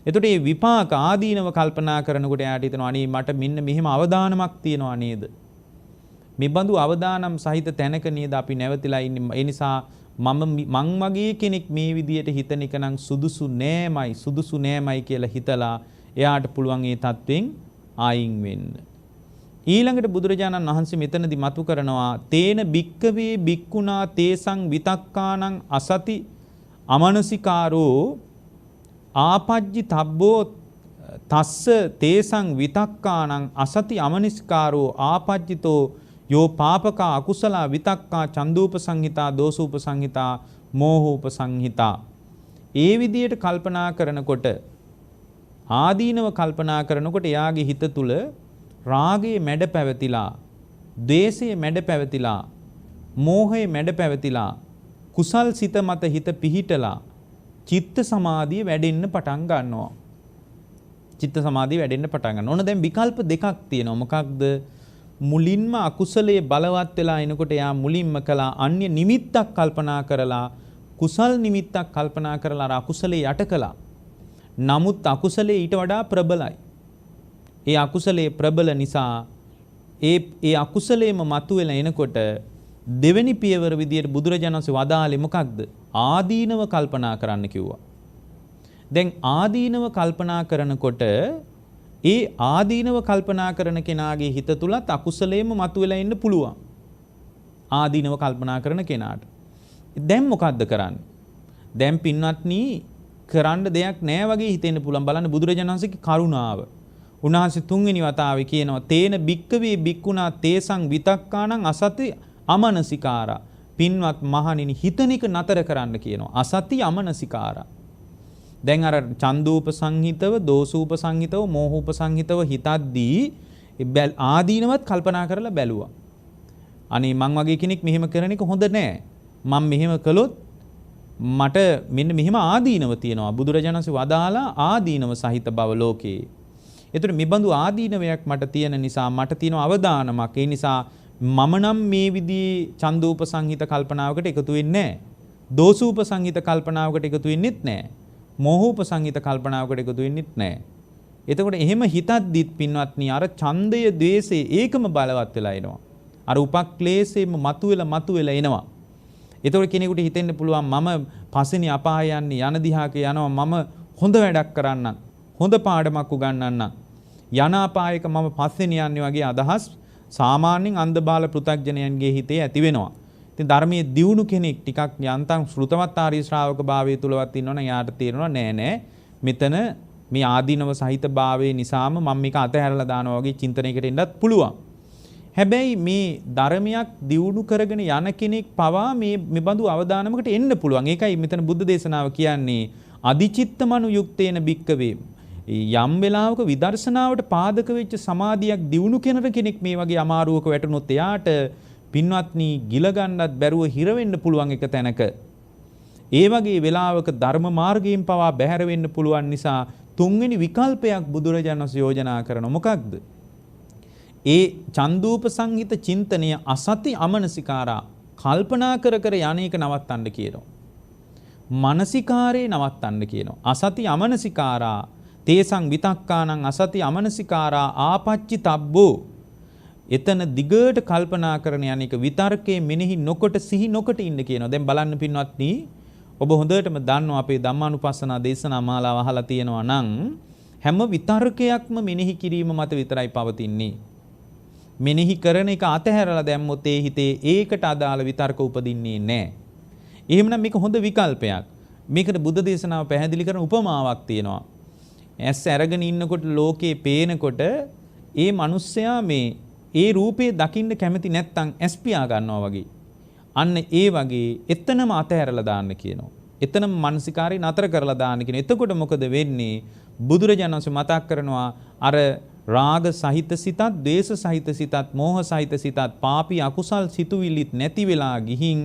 එතකොට මේ විපාක ආදීනව කල්පනා කරනකොට එයාට හිතෙනවා අනේ මට මෙන්න මෙහෙම අවදානමක් තියනවා නේද? මේ බඳු අවදානම් සහිත තැනක නේද අපි නැවතිලා ඉන්නේ. ඒ නිසා මං වගේ කෙනෙක් මේ විදියට හිතන එක නම් සුදුසු නෑමයි කියලා හිතලා එයාට පුළුවන් ඒ තත්වෙන් ආයින් වෙන්න. ඊළඟට බුදුරජාණන් වහන්සේ මෙතනදී මතු කරනවා තේන භික්කවේ භික්ඛුනා තේසං විතක්කානං අසති අමනසිකාරෝ ආපජ්ජි තබ්බෝ තස්ස තේසං විතක්කානං අසති අමනසිකාරෝ ආපජ්ජිතෝ යෝ පාපකා අකුසලා විතක්කා චන්දූප සංහිතා දෝසූප සංහිතා මෝහූප සංහිතා. ඒ විදියට කල්පනා කරනකොට ආදීනව කල්පනා කරනකොට එයාගේ හිත තුළ රාගයේ මැඩ පැවතිලා, ද්වේෂයේ මැඩ පැවතිලා, මෝහයේ මැඩ පැවතිලා, කුසල් සිත මත හිත පිහිටලා චිත්ත සමාධිය වැඩෙන්න පටන් ගන්නවා. චිත්ත සමාධිය වැඩෙන්න පටන් ගන්නවා. ඕන දැන් විකල්ප දෙකක් තියෙනවා. මොකක්ද? මුලින්ම අකුසලයේ බලවත් වෙලා එනකොට එයා මුලින්ම කළා අන්‍ය නිමිත්තක් කල්පනා කරලා කුසල් නිමිත්තක් කල්පනා කරලා අර අකුසලයේ යට කළා. නමුත් අකුසලයේ ඊට වඩා ප්‍රබලයි. ඒ අකුසලයේ ප්‍රබල නිසා ඒ අකුසලයේම මතුවෙලා එනකොට දෙවෙනි පියවර විදියට බුදුරජාණන් වහන්සේ වදාළේ මොකක්ද? ආදීනව කල්පනා කරන්න කිව්වා. දැන් ආදීනව කල්පනා කරනකොට ඒ ආදීනව කල්පනා කරන කෙනාගේ හිත තුලත් අකුසලයේම මතුවෙලා ඉන්න පුළුවන්. ආදීනව කල්පනා කරන කෙනාට. දැන් මොකද්ද කරන්නේ? දැන් පින්වත්නි කරන්න දෙයක් නැහැ වගේ හිතෙන්න පුළුවන්. බලන්න බුදුරජාණන් වහන්සේගේ කරුණාව. උන්වහන්සේ තුන්වෙනි වතාවේ කියනවා තේන භික්කවේ භික්ඛුනා තේසං විතක්කානං අසති අමනසිකාරා. පින්වත් මහණෙනි හිතන එක නතර කරන්න කියනවා. අසති අමනසිකාරා. දැන් අර චන්දූප සංහිතව, දෝසූප සංහිතව, මෝහූප සංහිතව හිතද්දී ආදීනවත් කල්පනා කරලා බැලුවා. අනේ මං වගේ කෙනෙක් මෙහෙම කරන එක හොඳ නෑ. මම මෙහෙම කළොත් මට මෙන්න මෙහෙම ආදීනව තියෙනවා. බුදුරජාණන් වහන්සේ වදාලා ආදීනව සහිත බව ලෝකේ. ඒතර මේ බඳු ආදීනවයක් මට තියෙන නිසා මට තියෙන අවදානමක්. ඒ නිසා මම නම් මේ විදිහේ චන්දූප සංහිත කල්පනාවකට එකතු වෙන්නේ නෑ. දෝසූප සංහිත කල්පනාවකට එකතු වෙන්නෙත් නෑ. මෝහූප සංහිත කල්පනාවකට එකතු වෙන්නෙත් නෑ. එතකොට එහෙම හිතද්දිත් පින්වත්නි අර ඡන්දය, ද්වේෂය ඒකම බලවත් වෙලා එනවා. අර උපක්ලේශයෙන්ම මතුවෙලා එනවා. එතකොට කෙනෙකුට හිතෙන්න පුළුවන් මම පස්වෙනි අපාය යන්නේ යන දිහාක යනවා මම හොඳ වැඩක් කරන්නම්. හොඳ පාඩමක් උගන්වන්නම්. යන අපායක මම පස්වෙනි යන්නේ වගේ අදහස් සාමාන්‍යයෙන් අන්ධබාල පෘථග්ජනයන්ගේ හිතේ ඇති වෙනවා. ඉතින් ධර්මයේ දියුණු කෙනෙක් ටිකක් යන්තම් ශ්‍රුතවත් ආර්ය ශ්‍රාවක භාවයේ තුලවත් ඉන්නවනම් යාට තේරෙනවා නෑ මෙතන මේ ආදීනව සහිත භාවයේ නිසාම මම මේක අතහැරලා දානවා වගේ චින්තනයකට එන්නත් පුළුවන්. හැබැයි මේ ධර්මයක් දියුණු කරගෙන යන කෙනෙක් පවා මේ බඳු අවදානමකට එන්න පුළුවන්. ඒකයි මෙතන බුද්ධ දේශනාව කියන්නේ අදිචිත්තමනු යුක්තේන භික්කවේ. යම් වෙලාවක විදර්ශනාවට පාදක වෙච්ච සමාධියක් දියුණු කෙනෙක් මේ වගේ අමාරුවක වැටුනොත් එයාට පින්වත්නි ගිල ගන්නත් බැරුව හිර වෙන්න පුළුවන් එක තැනක. ඒ වගේ වෙලාවක ධර්ම මාර්ගයෙන් පවා බැහැර වෙන්න පුළුවන් නිසා තුන්වෙනි විකල්පයක් බුදුරජාණන් වහන්සේ යෝජනා කරන මොකක්ද? ඒ චන්දූප සංහිත චින්තනය අසති අමනසිකාරා කල්පනා කර කර යන්නේක නවත්තන්න කියනවා. මානසිකාරේ නවත්තන්න කියනවා. අසති අමනසිකාරා තේසං විතක්කානං අසති අමනසිකාරා ආපච්චි තබ්බෝ. එතන දිගට කල්පනා කරන යන්නේක විතර්කයේ මෙනෙහි නොකොට සිහි නොකොට ඉන්න කියනවා. දැන් බලන්න පින්වත්නි, ඔබ හොඳටම දන්නවා අපේ ධම්මානුපස්සනා දේශනා මාලාව අහලා තියෙනවා නම් හැම විතර්කයක්ම මෙනෙහි කිරීම මත විතරයි පවතින්නේ. මෙනෙහි කරන එක අතහැරලා දැම්මොත් ඒ හිතේ ඒකට අදාළ විතර්ක උපදින්නේ නැහැ. එහෙමනම් මේක හොඳ විකල්පයක්. මේකට බුද්ධ දේශනාව පැහැදිලි කරන උපමාවක් තියෙනවා. ඇස් අරගෙන ඉන්නකොට ලෝකේ පේනකොට ඒ මිනිස්සයා ඒ රූපේ දකින්න කැමති නැත්තම් ඇස් පියා ගන්නවා වගේ. අන්න ඒ වගේ එතනම අතහැරලා දාන්න කියනවා. එතනම මානසිකාරී නතර කරලා දාන්න කියනවා. එතකොට මොකද වෙන්නේ? බුදුරජාණන් වහන්සේ මතක් කරනවා අර රාග සහිත සිතත්, ද්වේෂ සහිත සිතත්, මෝහ සහිත සිතත්, පාපී අකුසල් සිතුවිලිත් නැති වෙලා ගිහින්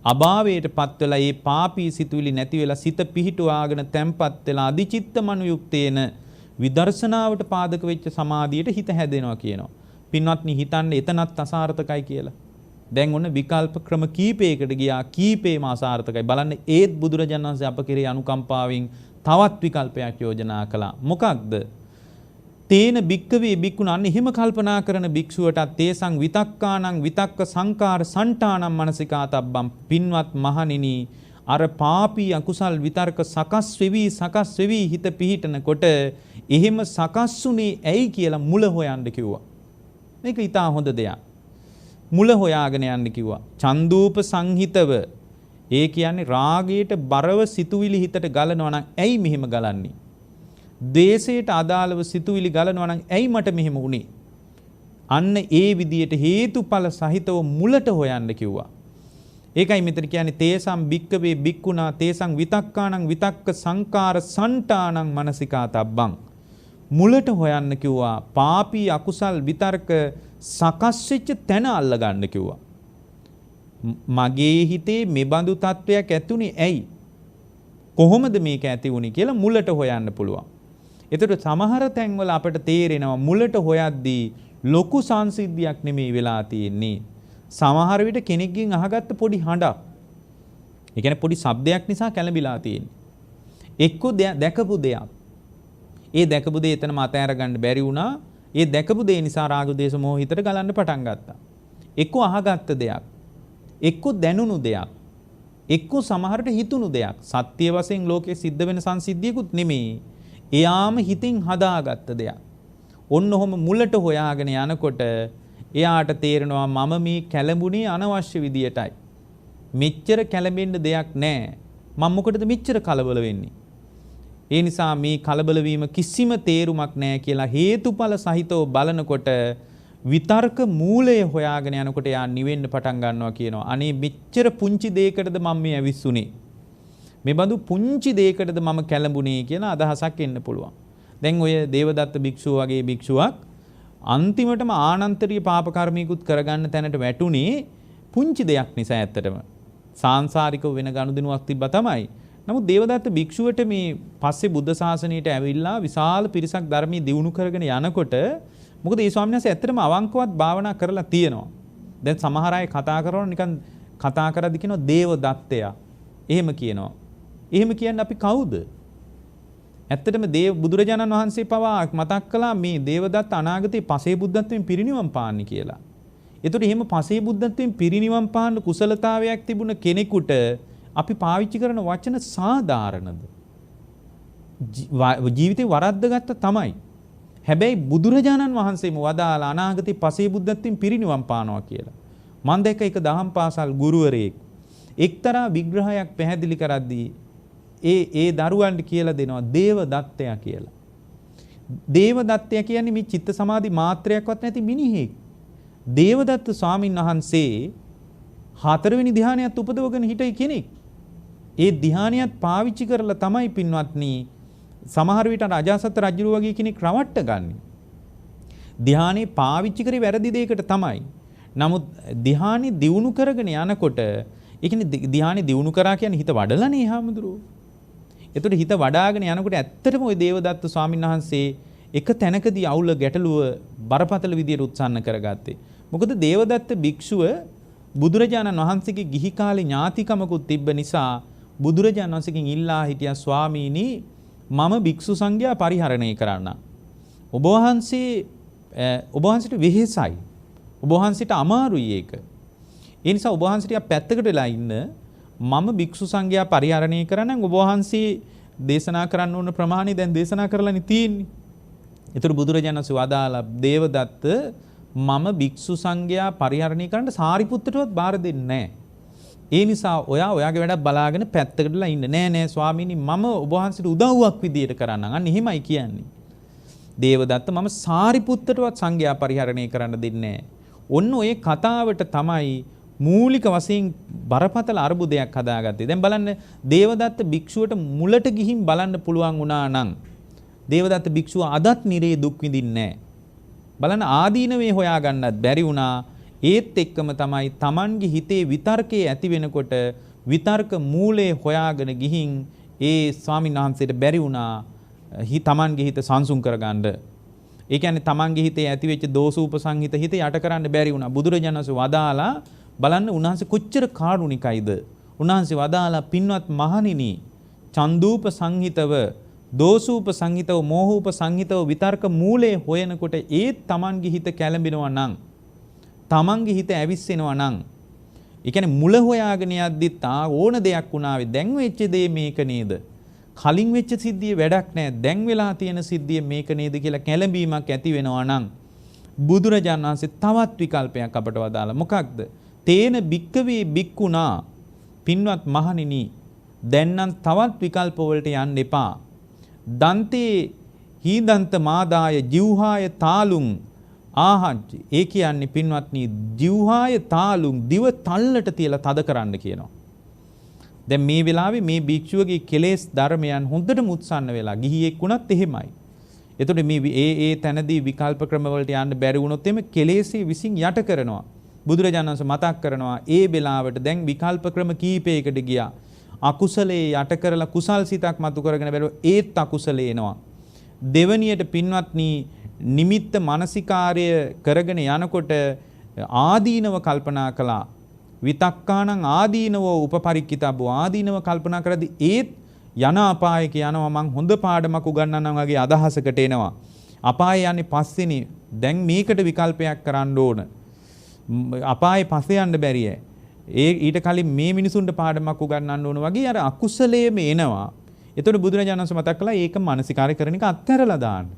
අභාවයටපත් වෙලා ඒ පාපී සිතුවිලි නැති වෙලා සිත පිහිටුවාගෙන තැම්පත් වෙලා අධිචිත්ත මනුයුක්තේන විදර්ශනාවට පාදක වෙච්ච සමාධියට හිත හැදෙනවා කියනවා. පින්වත්නි හිතන්න එතනත් අසාර්ථකයි කියලා. දැන් ඔන්න විකල්ප ක්‍රම කීපයකට ගියා, කීපේම අසාර්ථකයි. බලන්න ඒත් බුදුරජාණන් වහන්සේ අප කෙරේ අනුකම්පාවෙන් තවත් විකල්පයක් යෝජනා කළා. මොකක්ද? තේන භික්කවේ භික්ඛුණ අන්න එහෙම කල්පනා කරන භික්ෂුවටත් තේසං විතක්කානං විතක්ක සංකාර සන්ටානං මනසිකාතබ්බම්. පින්වත් මහණෙනි, අර පාපී අකුසල් විතර්ක සකස් වෙවි හිත පිහිටනකොට එහෙම සකස්ුනේ ඇයි කියලා මුල හොයන්න කිව්වා. මේක ඊටා හොඳ දෙයක්. මුල හොයාගෙන යන්න කිව්වා. චන්දූප සංහිතව, ඒ කියන්නේ රාගයට බරව සිතුවිලි හිතට ගලනවා නම් ඇයි මෙහෙම ගලන්නේ? ද්වේෂයට අදාළව සිතුවිලි ගලනවා නම් ඇයි මට මෙහෙම වුනේ? අන්න ඒ විදියට හේතුඵල සහිතව මුලට හොයන්න කිව්වා. ඒකයි මෙතන කියන්නේ තේසම් භික්කවේ භික්ඛුනා තේසං විතක්කානං විතක්ක සංකාර සන්ටානං මනසිකාතබ්බං. මුලට හොයන්න කිව්වා. පාපී අකුසල් විතර්ක සකස් වෙච්ච තැන අල්ල ගන්න කිව්වා. මගේ හිතේ මෙබඳු තත්වයක් ඇතුනේ ඇයි? කොහොමද මේක ඇති වුනේ කියලා මුලට හොයන්න පුළුවන්. එතකොට සමහර තැන්වල අපට තේරෙනවා මුලට හොයද්දී ලොකු සංසිද්ධියක් නෙමෙයි වෙලා තියෙන්නේ. සමහර විට කෙනෙක්ගෙන් අහගත්ත පොඩි හඬක්. ඒ කියන්නේ පොඩි ශබ්දයක් නිසා කැළඹිලා තියෙන්නේ. එක්ක දැකපු දෙයක්. ඒ දැකපු දේ එතනම අතහැර ගන්න බැරි වුණා. ඒ දැකපු දේ නිසා රාග දේශ මොහ හිතට ගලන්න පටන් ගත්තා. එක්ක අහගත්ත දෙයක්. එක්ක දැනුණු දෙයක්. එක්ක සමහරට හිතුණු දෙයක්. සත්‍ය වශයෙන් ලෝකේ සිද්ධ වෙන සංසිද්ධියකුත් නෙමෙයි. එයාම හිතින් හදාගත්ත දෙයක්. ඔන්න ඔහොම මුලට හොයාගෙන යනකොට එයාට තේරෙනවා මම මේ කැළඹුණේ අනවශ්‍ය විදියටයි. මෙච්චර කැළඹෙන්න දෙයක් නැහැ. මම මොකටද මෙච්චර කලබල වෙන්නේ? ඒ නිසා මේ කලබල වීම කිසිම තේරුමක් නැහැ කියලා හේතුඵල සහිතව බලනකොට විතර්ක මූලය හොයාගෙන යනකොට යා නිවෙන්න පටන් ගන්නවා කියනවා. අනේ මෙච්චර පුංචි දෙයකටද මම මේ ඇවිස්සුනේ? මේ බඳු පුංචි දෙයකටද මම කැළඹුණේ කියලා අදහසක් එන්න පුළුවන්. දැන් ඔය දේවදත්ත භික්ෂුව වගේ භික්ෂුවක් අන්තිමටම ආනන්තරීය පාප කර්මයකුත් කරගන්න තැනට වැටුනේ පුංචි දෙයක් නිසා ඇත්තටම. සාංශාරිකව වෙන ගනුදෙනුවක් තිබ්බා තමයි. නමුත් දේවදත්ත භික්ෂුවට මේ පස්සේ බුද්ධ ශාසනයට ඇවිල්ලා විශාල පිරිසක් ධර්මයේ දියුණු කරගෙන යනකොට මොකද මේ ස්වාමීන් වහන්සේ ඇත්තටම අවංකවත් භාවනා කරලා තියෙනවා. දැන් සමහර අය කතා කරනවා නිකන් කතා කරද්දි කියනවා දේවදත්තයා. එහෙම කියනවා. එහෙම කියන්නේ අපි කවුද? ඇත්තටම බුදුරජාණන් වහන්සේ පවා මතක් කළා මේ දේවදත්ත අනාගතේ පසේ බුද්ධත්වයෙන් පිරිනිවන් පාන්නේ කියලා. ඒතකොට එහෙම පසේ බුද්ධත්වයෙන් පිරිනිවන් පාන්න කුසලතාවයක් තිබුණ කෙනෙකුට අපි පාවිච්චි කරන වචන සාධාරණද? ජීවිතේ වරද්දගත්ත තමයි. හැබැයි බුදුරජාණන් වහන්සේම වදාලා අනාගතේ පසේ බුද්ධත්වයෙන් පිරිනිවන් පානවා කියලා. මම දැක්ක එක දහම් පාසල් ගුරුවරයෙක් එක්තරා විග්‍රහයක් පැහැදිලි කරද්දී ඒ දරුවන්ට කියලා දෙනවා දේවදත්තයා කියලා. දේවදත්තයා කියන්නේ මේ චිත්ත සමාධි මාත්‍රයක්වත් නැති මිනිහෙක්. දේවදත්ත ස්වාමීන් වහන්සේ 4 වෙනි ධ්‍යානයත් උපදවගෙන හිටයි කෙනෙක්. ඒ ධ්‍යානයත් පාවිච්චි කරලා තමයි පින්වත්නි සමහර විට අජාසත් රජු වගේ කෙනෙක් රවට්ට ගන්න. ධ්‍යානෙ පාවිච්චි කරේ වැරදි දෙයකට තමයි. නමුත් ධ්‍යානෙ දියුණු කරගෙන යනකොට ඒ කියන්නේ ධ්‍යානෙ දියුණු කරා කියන්නේ හිත වඩලානේ හාමුදුරුවෝ. එතකොට හිත වඩාගෙන යනකොට ඇත්තටම ওই දේවදත්ත ස්වාමීන් වහන්සේ එක තැනකදී අවුල ගැටලුව බරපතල විදියට උත්සන්න කරගත්තේ. මොකද දේවදත්ත භික්ෂුව බුදුරජාණන් වහන්සේගේ ගිහි කාලේ ඥාතිකමකුත් තිබ්බ නිසා බුදුරජාණන් වහන්සේගෙන් ඉල්ලා හිටියා ස්වාමීනි මම භික්ෂු සංඝයා පරිහරණය කරන්න. ඔබ වහන්සේට වෙහෙසයි. ඔබ වහන්සේට අමාරුයි ඒක. ඒ නිසා ඔබ වහන්සේට පැත්තකට වෙලා ඉන්න මම භික්ෂු සංඝයා පරිහරණය කරන්න ඔබ වහන්සේ දේශනා කරන්න ඕන ප්‍රමාණය දැන් දේශනා කරලානේ තියෙන්නේ. ඒතර බුදුරජාණන් වහන්සේ වදාලා දේවදත්ත මම භික්ෂු සංඝයා පරිහරණය කරන්න සාරිපුත්තටවත් බාර දෙන්නේ නැහැ. ඒ නිසා ඔයාගේ වැඩක් බලාගෙන පැත්තකටලා ඉන්න. නෑ ස්වාමීනි මම ඔබ වහන්සේට උදව්වක් විදියට කරන්නම්. අන්න එහෙමයි කියන්නේ. දේවදත්ත මම සාරිපුත්තටවත් සංඝයා පරිහරණය කරන්න දෙන්නේ නැහැ. ඔන්න ඔය කතාවට තමයි මූලික වශයෙන් බරපතල අරුබුදයක් හදාගත්තේ. දැන් බලන්න දේවදත්ත භික්ෂුවට මුලට ගිහින් බලන්න පුළුවන් වුණා නම් දේවදත්ත භික්ෂුව අදත් නිරේ දුක් විඳින්නේ නැහැ. බලන්න ආදීනවේ හොයාගන්නත් බැරි වුණා. ඒත් එක්කම තමයි Tamanගේ හිතේ විතර්කයේ ඇති වෙනකොට විතර්ක මූලයේ හොයාගෙන ගිහින් ඒ ස්වාමීන් වහන්සේට බැරි වුණා Tamanගේ හිත සංසුන් කරගන්න. ඒ කියන්නේ Tamanගේ හිතේ ඇතිවෙච්ච දෝෂූපසංහිත හිත යට කරන්න බැරි වුණා. බුදුරජාණන් වහන්සේ වදාලා බලන්න උන්වහන්සේ කොච්චර කාරුණිකයිද. උන්වහන්සේ වදාලා පින්වත් මහණෙනි චන්දූප සංහිතව දෝසූප සංහිතව මෝහූප සංහිතව විතර්ක මූලයේ හොයනකොට ඒත් Tamanගේ හිත කැළඹෙනවා නම් Tamanගේ හිත ඇවිස්සෙනවා නම් ඒ කියන්නේ මුල හොයාගෙන යද්දිත් ඕන දෙයක් වුණාවේ දැන් වෙච්ච දේ මේක නේද කලින් වෙච්ච සිද්ධිය වැඩක් නැහැ දැන් වෙලා තියෙන සිද්ධිය මේක නේද කියලා කැළඹීමක් ඇති වෙනවා නම් බුදුරජාණන් වහන්සේ තවත් විකල්පයක් අපට වදාලා මොකක්ද තේන බික්කවේ බික්කුණා පින්වත් මහණෙනි දැන් නම් තවත් විකල්ප වලට යන්න එපා දන්තේ හීදන්ත මාදාය ජීවහාය තාලුං ආහංච ඒ කියන්නේ පින්වත්නි ජීවහාය තාලුං දිව තල්ලට තියලා තද කරන්න කියනවා. දැන් මේ වෙලාවේ මේ භික්ෂුවගේ කෙලෙස් ධර්මයන් හොඳට මුත්සන්න වෙලා ගිහියෙක් වුණත් එහෙමයි. එතකොට මේ ඒ තැනදී විකල්ප ක්‍රම වලට යන්න බැරි වුණොත් එimhe කෙලෙස්ේ විසින් යට කරනවා. බුදුරජාණන් වහන්සේ මතක් කරනවා ඒ වෙලාවට දැන් විකල්ප ක්‍රම කීපයකට ගියා. අකුසලයේ යට කරලා කුසල් සිතක් මතු කරගෙන බැලුවා ඒත් අකුසලේ එනවා. දෙවනියට පින්වත්නි නිමිත්ත මානසිකාර්ය කරගෙන යනකොට ආදීනව කල්පනා කළා. විතක්කානං ආදීනව උපපරික්කිතබ්බෝ ආදීනව කල්පනා කරද්දී ඒත් යන අපායක යනවා මං හොඳ පාඩමක් උගන්වන්නම් වගේ අදහසකට එනවා. අපාය යන්නේ පස්සේනේ. දැන් මේකට විකල්පයක් කරන්න ඕන. අපායේ පස්සේ යන්න බැරිය. ඊට කලින් මේ මිනිසුන්ට පාඩමක් උගන්වන්න ඕන වගේ අර අකුසලයේම එනවා. එතකොට බුදුරජාණන් වහන්සේ මතක් කළා ඒක මානසිකාරය කරන එක අත්හැරලා දාන්න.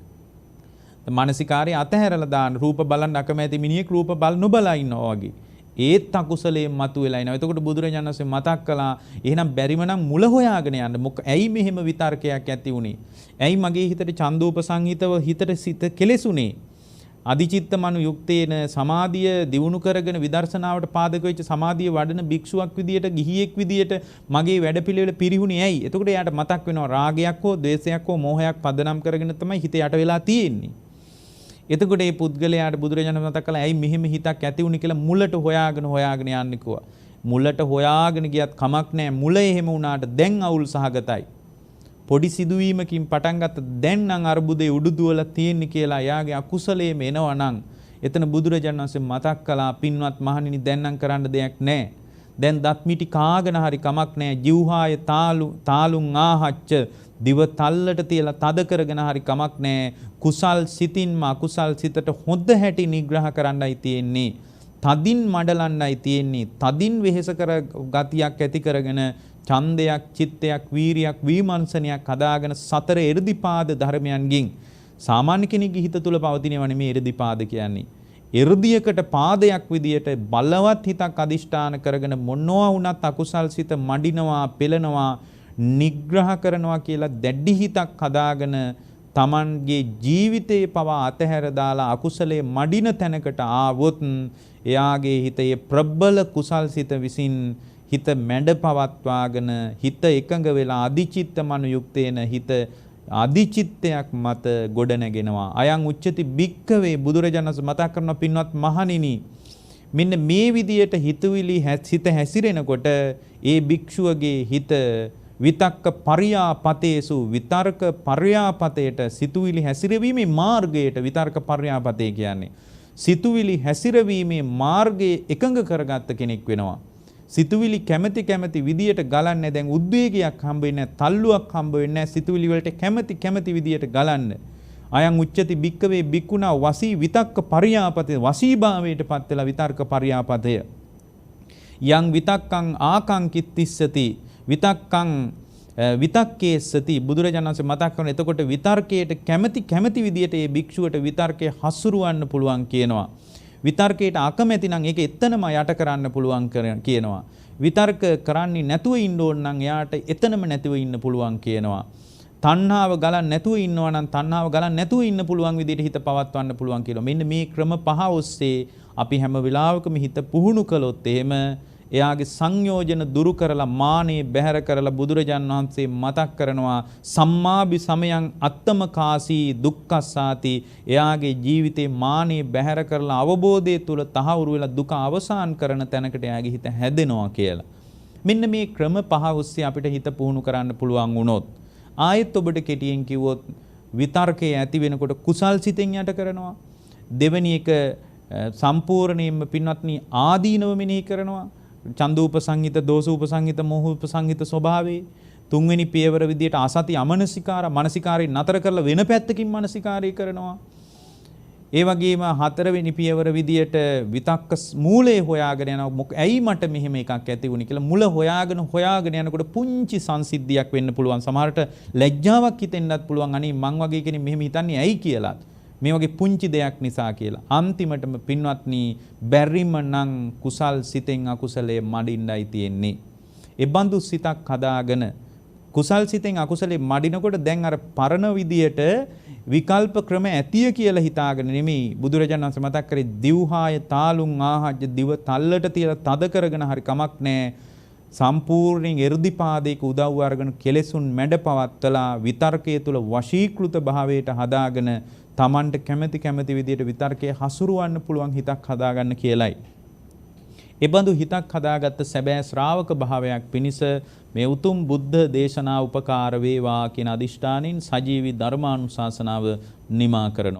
මානසිකාරය අත්හැරලා දාන්න රූප බලන්න අකමැති මිනිහෙක් රූප බල නොබලා ඉන්නවා වගේ. ඒත් අකුසලයෙන් මතුවෙලා ඉනවා. එතකොට බුදුරජාණන් වහන්සේ මතක් කළා එහෙනම් බැරිම නම් මුල හොයාගෙන යන්න. ඇයි මෙහෙම විතර්කයක් ඇති වුනේ? ඇයි මගේ හිතට ඡන්දෝප සංහිතව හිතට සිත කෙලෙසුනේ? අධිචිත්ත මනු යුක්තේන සමාධිය දියුණු කරගෙන විදර්ශනාවට පාදක වෙච්ච සමාධිය වඩන භික්ෂුවක් විදියට ගිහියෙක් විදියට මගේ වැඩපිළිවෙල පිරිහුනේ ඇයි? එතකොට එයාට මතක් වෙනවා රාගයක් හෝ ද්වේෂයක් හෝ මෝහයක් පදනම් කරගෙන තමයි හිත යට වෙලා තියෙන්නේ. එතකොට මේ පුද්ගලයාට බුදුරජාණන් මතක් කළා ඇයි මෙහෙම හිතක් ඇති වුනේ කියලා මුලට හොයාගෙන යන්නේ කිව්වා. මුලට හොයාගෙන ගියත් කමක් නැහැ. මුල එහෙම වුණාට දැන් අවුල් සහගතයි. පොඩි සිදුවීමකින් පටන් ගත්ත දැන් නම් අරුබුදේ උඩුදුවලා තියෙන්නේ කියලා යාගේ අකුසලයේම එනවා නම් එතන බුදුරජාණන් වහන්සේ මතක් කළා පින්වත් මහණෙනි දැන් නම් කරන්න දෙයක් නැහැ. දැන් දත් මිටි කාගෙන හරි කමක් නැහැ. ජීවහාය තාලුං ආහච්ච දිව තල්ලට තියලා තද කරගෙන හරි කමක් නැහැ. කුසල් සිතින්ම අකුසල් සිතට හොඳ හැටි නිග්‍රහ කරන්නයි තියෙන්නේ. තදින් මඩලන්නයි තියෙන්නේ. තදින් වෙහෙස කර ගතියක් ඇති කරගෙන ඡන්දයක්, චිත්තයක්, වීරියක්, විමර්ශනයක් හදාගෙන සතර එ르දිපාද ධර්මයන්ගෙන් සාමාන්‍ය කෙනෙකුගේ හිත තුළ පවතිනව නෙමෙයි එ르දිපාද කියන්නේ. එ르දියකට පාදයක් විදියට බලවත් හිතක් අදිෂ්ඨාන කරගෙන මොනවා වුණත් අකුසල් සිත මඩිනවා, පෙළනවා, නිග්‍රහ කරනවා කියලා දැඩි හිතක් හදාගෙන Tamanගේ ජීවිතේ පවා අතහැර දාලා අකුසලයේ මඩින තැනකට ආවොත් එයාගේ හිතේ ප්‍රබල කුසල් සිත විසින් හිත මැඩ පවත්වාගෙන හිත එකඟ වෙලා අධිචිත්ත මනු යුක්තේන හිත අධිචිත්තයක් මත ගොඩ නැගෙනවා. අයං උච්චති බික්කවේ බුදුරජාණන් මතක් කරන පින්වත් මහණෙනි මෙන්න මේ විදියට හිතවිලි හිත හැසිරෙනකොට ඒ භික්ෂුවගේ හිත විතක්ක පර්යාපතේසු විතර්ක පර්යාපතයට සිතුවිලි හැසිරවීමේ මාර්ගයට විතර්ක පර්යාපතේ කියන්නේ සිතුවිලි හැසිරවීමේ මාර්ගයේ එකඟ කරගත්ත කෙනෙක් වෙනවා. සිතුවිලි කැමැති විදියට ගලන්නේ දැන් උද්වේගයක් හම්බ වෙන්නේ නැහැ, තල්ලුවක් හම්බ වෙන්නේ නැහැ. සිතුවිලි වලට කැමැති විදියට ගලන්න. අයං උච්චති භික්කවේ භික්ඛුනා වසී විතක්ක පර්යාපතේ වසීභාවයට පත් වෙලා විතර්ක පර්යාපතය. යං විතක්කං ආකංකිත්තිස්සති විතක්කං විතක්කේසති බුදුරජාණන් වහන්සේ මතක් කරන එතකොට විතර්කයට කැමැති විදියට මේ භික්ෂුවට විතර්කයේ හසුරවන්න පුළුවන් කියනවා. විතර්කයට අකමැති නම් ඒක එතනම යට කරන්න පුළුවන් කියනවා. විතර්ක කරන්නේ නැතුව ඉන්න ඕන නම් එයාට එතනම නැතුව ඉන්න පුළුවන් කියනවා. තණ්හාව ගලන් නැතුව ඉන්නවා නම් තණ්හාව ගලන් නැතුව ඉන්න පුළුවන් විදිහට හිත පවත්වන්න පුළුවන් කියලා. මෙන්න මේ ක්‍රම පහ ඔස්සේ අපි හැම වෙලාවකම හිත පුහුණු කළොත් එහෙම එයාගේ සංයෝජන දුරු කරලා මානෙ බැහැර කරලා බුදුරජාන් වහන්සේ මතක් කරනවා සම්මාබි සමයං අත්තමකාසී දුක්ඛසාති. එයාගේ ජීවිතේ මානෙ බැහැර කරලා අවබෝධය තුල තහවුරු වෙලා දුක අවසන් කරන තැනකට එයාගේ හිත හැදෙනවා කියලා. මෙන්න මේ ක්‍රම පහ ඔස්සේ අපිට හිත පුහුණු කරන්න පුළුවන් වුණොත් ආයෙත් ඔබට කෙටියෙන් කිව්වොත් විතර්කයේ ඇති වෙනකොට කුසල් සිතෙන් යට කරනවා. දෙවෙනි එක සම්පූර්ණයෙන්ම පින්වත්නි ආදීනව මෙනෙහි කරනවා. චන්දූපසංහිත, දෝසූපසංහිත, මෝහූපසංහිත ස්වභාවයේ තුන්වෙනි පියවර විදියට අසති මානසිකාරය නතර කරලා වෙන පැත්තකින් මානසිකාරය කරනවා. ඒ වගේම හතරවෙනි පියවර විදියට විතක්ක මූලයේ හොයාගෙන යනවා. ඇයි මට මෙහෙම එකක් ඇති වුනේ කියලා මුල හොයාගෙන යනකොට පුංචි සංසිද්ධියක් වෙන්න පුළුවන්. සමහරට ලැජ්ජාවක් හිතෙන්නත් පුළුවන්. අනේ මං වගේ කෙනෙක් මෙහෙම හිතන්නේ ඇයි කියලා. මේ වගේ පුංචි දෙයක් නිසා කියලා. අන්තිමටම පින්වත්නි බැරිම නම් කුසල් සිතෙන් අකුසලයේ මඩින්නයි තියෙන්නේ. ඒ බඳු සිතක් හදාගෙන කුසල් සිතෙන් අකුසලයේ මඩිනකොට දැන් අර පරණ විදියට විකල්ප ක්‍රම ඇතිය කියලා හිතාගෙන නෙමෙයි බුදුරජාණන් වහන්සේ මතක් කරේ දිව්හාය තාලුන් ආහජ්‍ය දිව තල්ලට තියලා තද කරගෙන හරි කමක් නැහැ. සම්පූර්ණයෙන් එර්ධිපාදයක උදව් අරගෙන කෙලෙසුන් මැඩපවත්තලා විතර්කයේ තුල වශීකృత භාවයට හදාගෙන තමන්ට කැමැති විදියට විතර්කයේ හසුරවන්න පුළුවන් හිතක් හදාගන්න කියලයි. ඒ බඳු හිතක් හදාගත්ත සැබෑ ශ්‍රාවක භාවයක් පිණිස මේ උතුම් බුද්ධ දේශනා උපකාර වේවා කියන අදිෂ්ඨානින් සජීවී ධර්මානුශාසනාව නිමා කරනවා.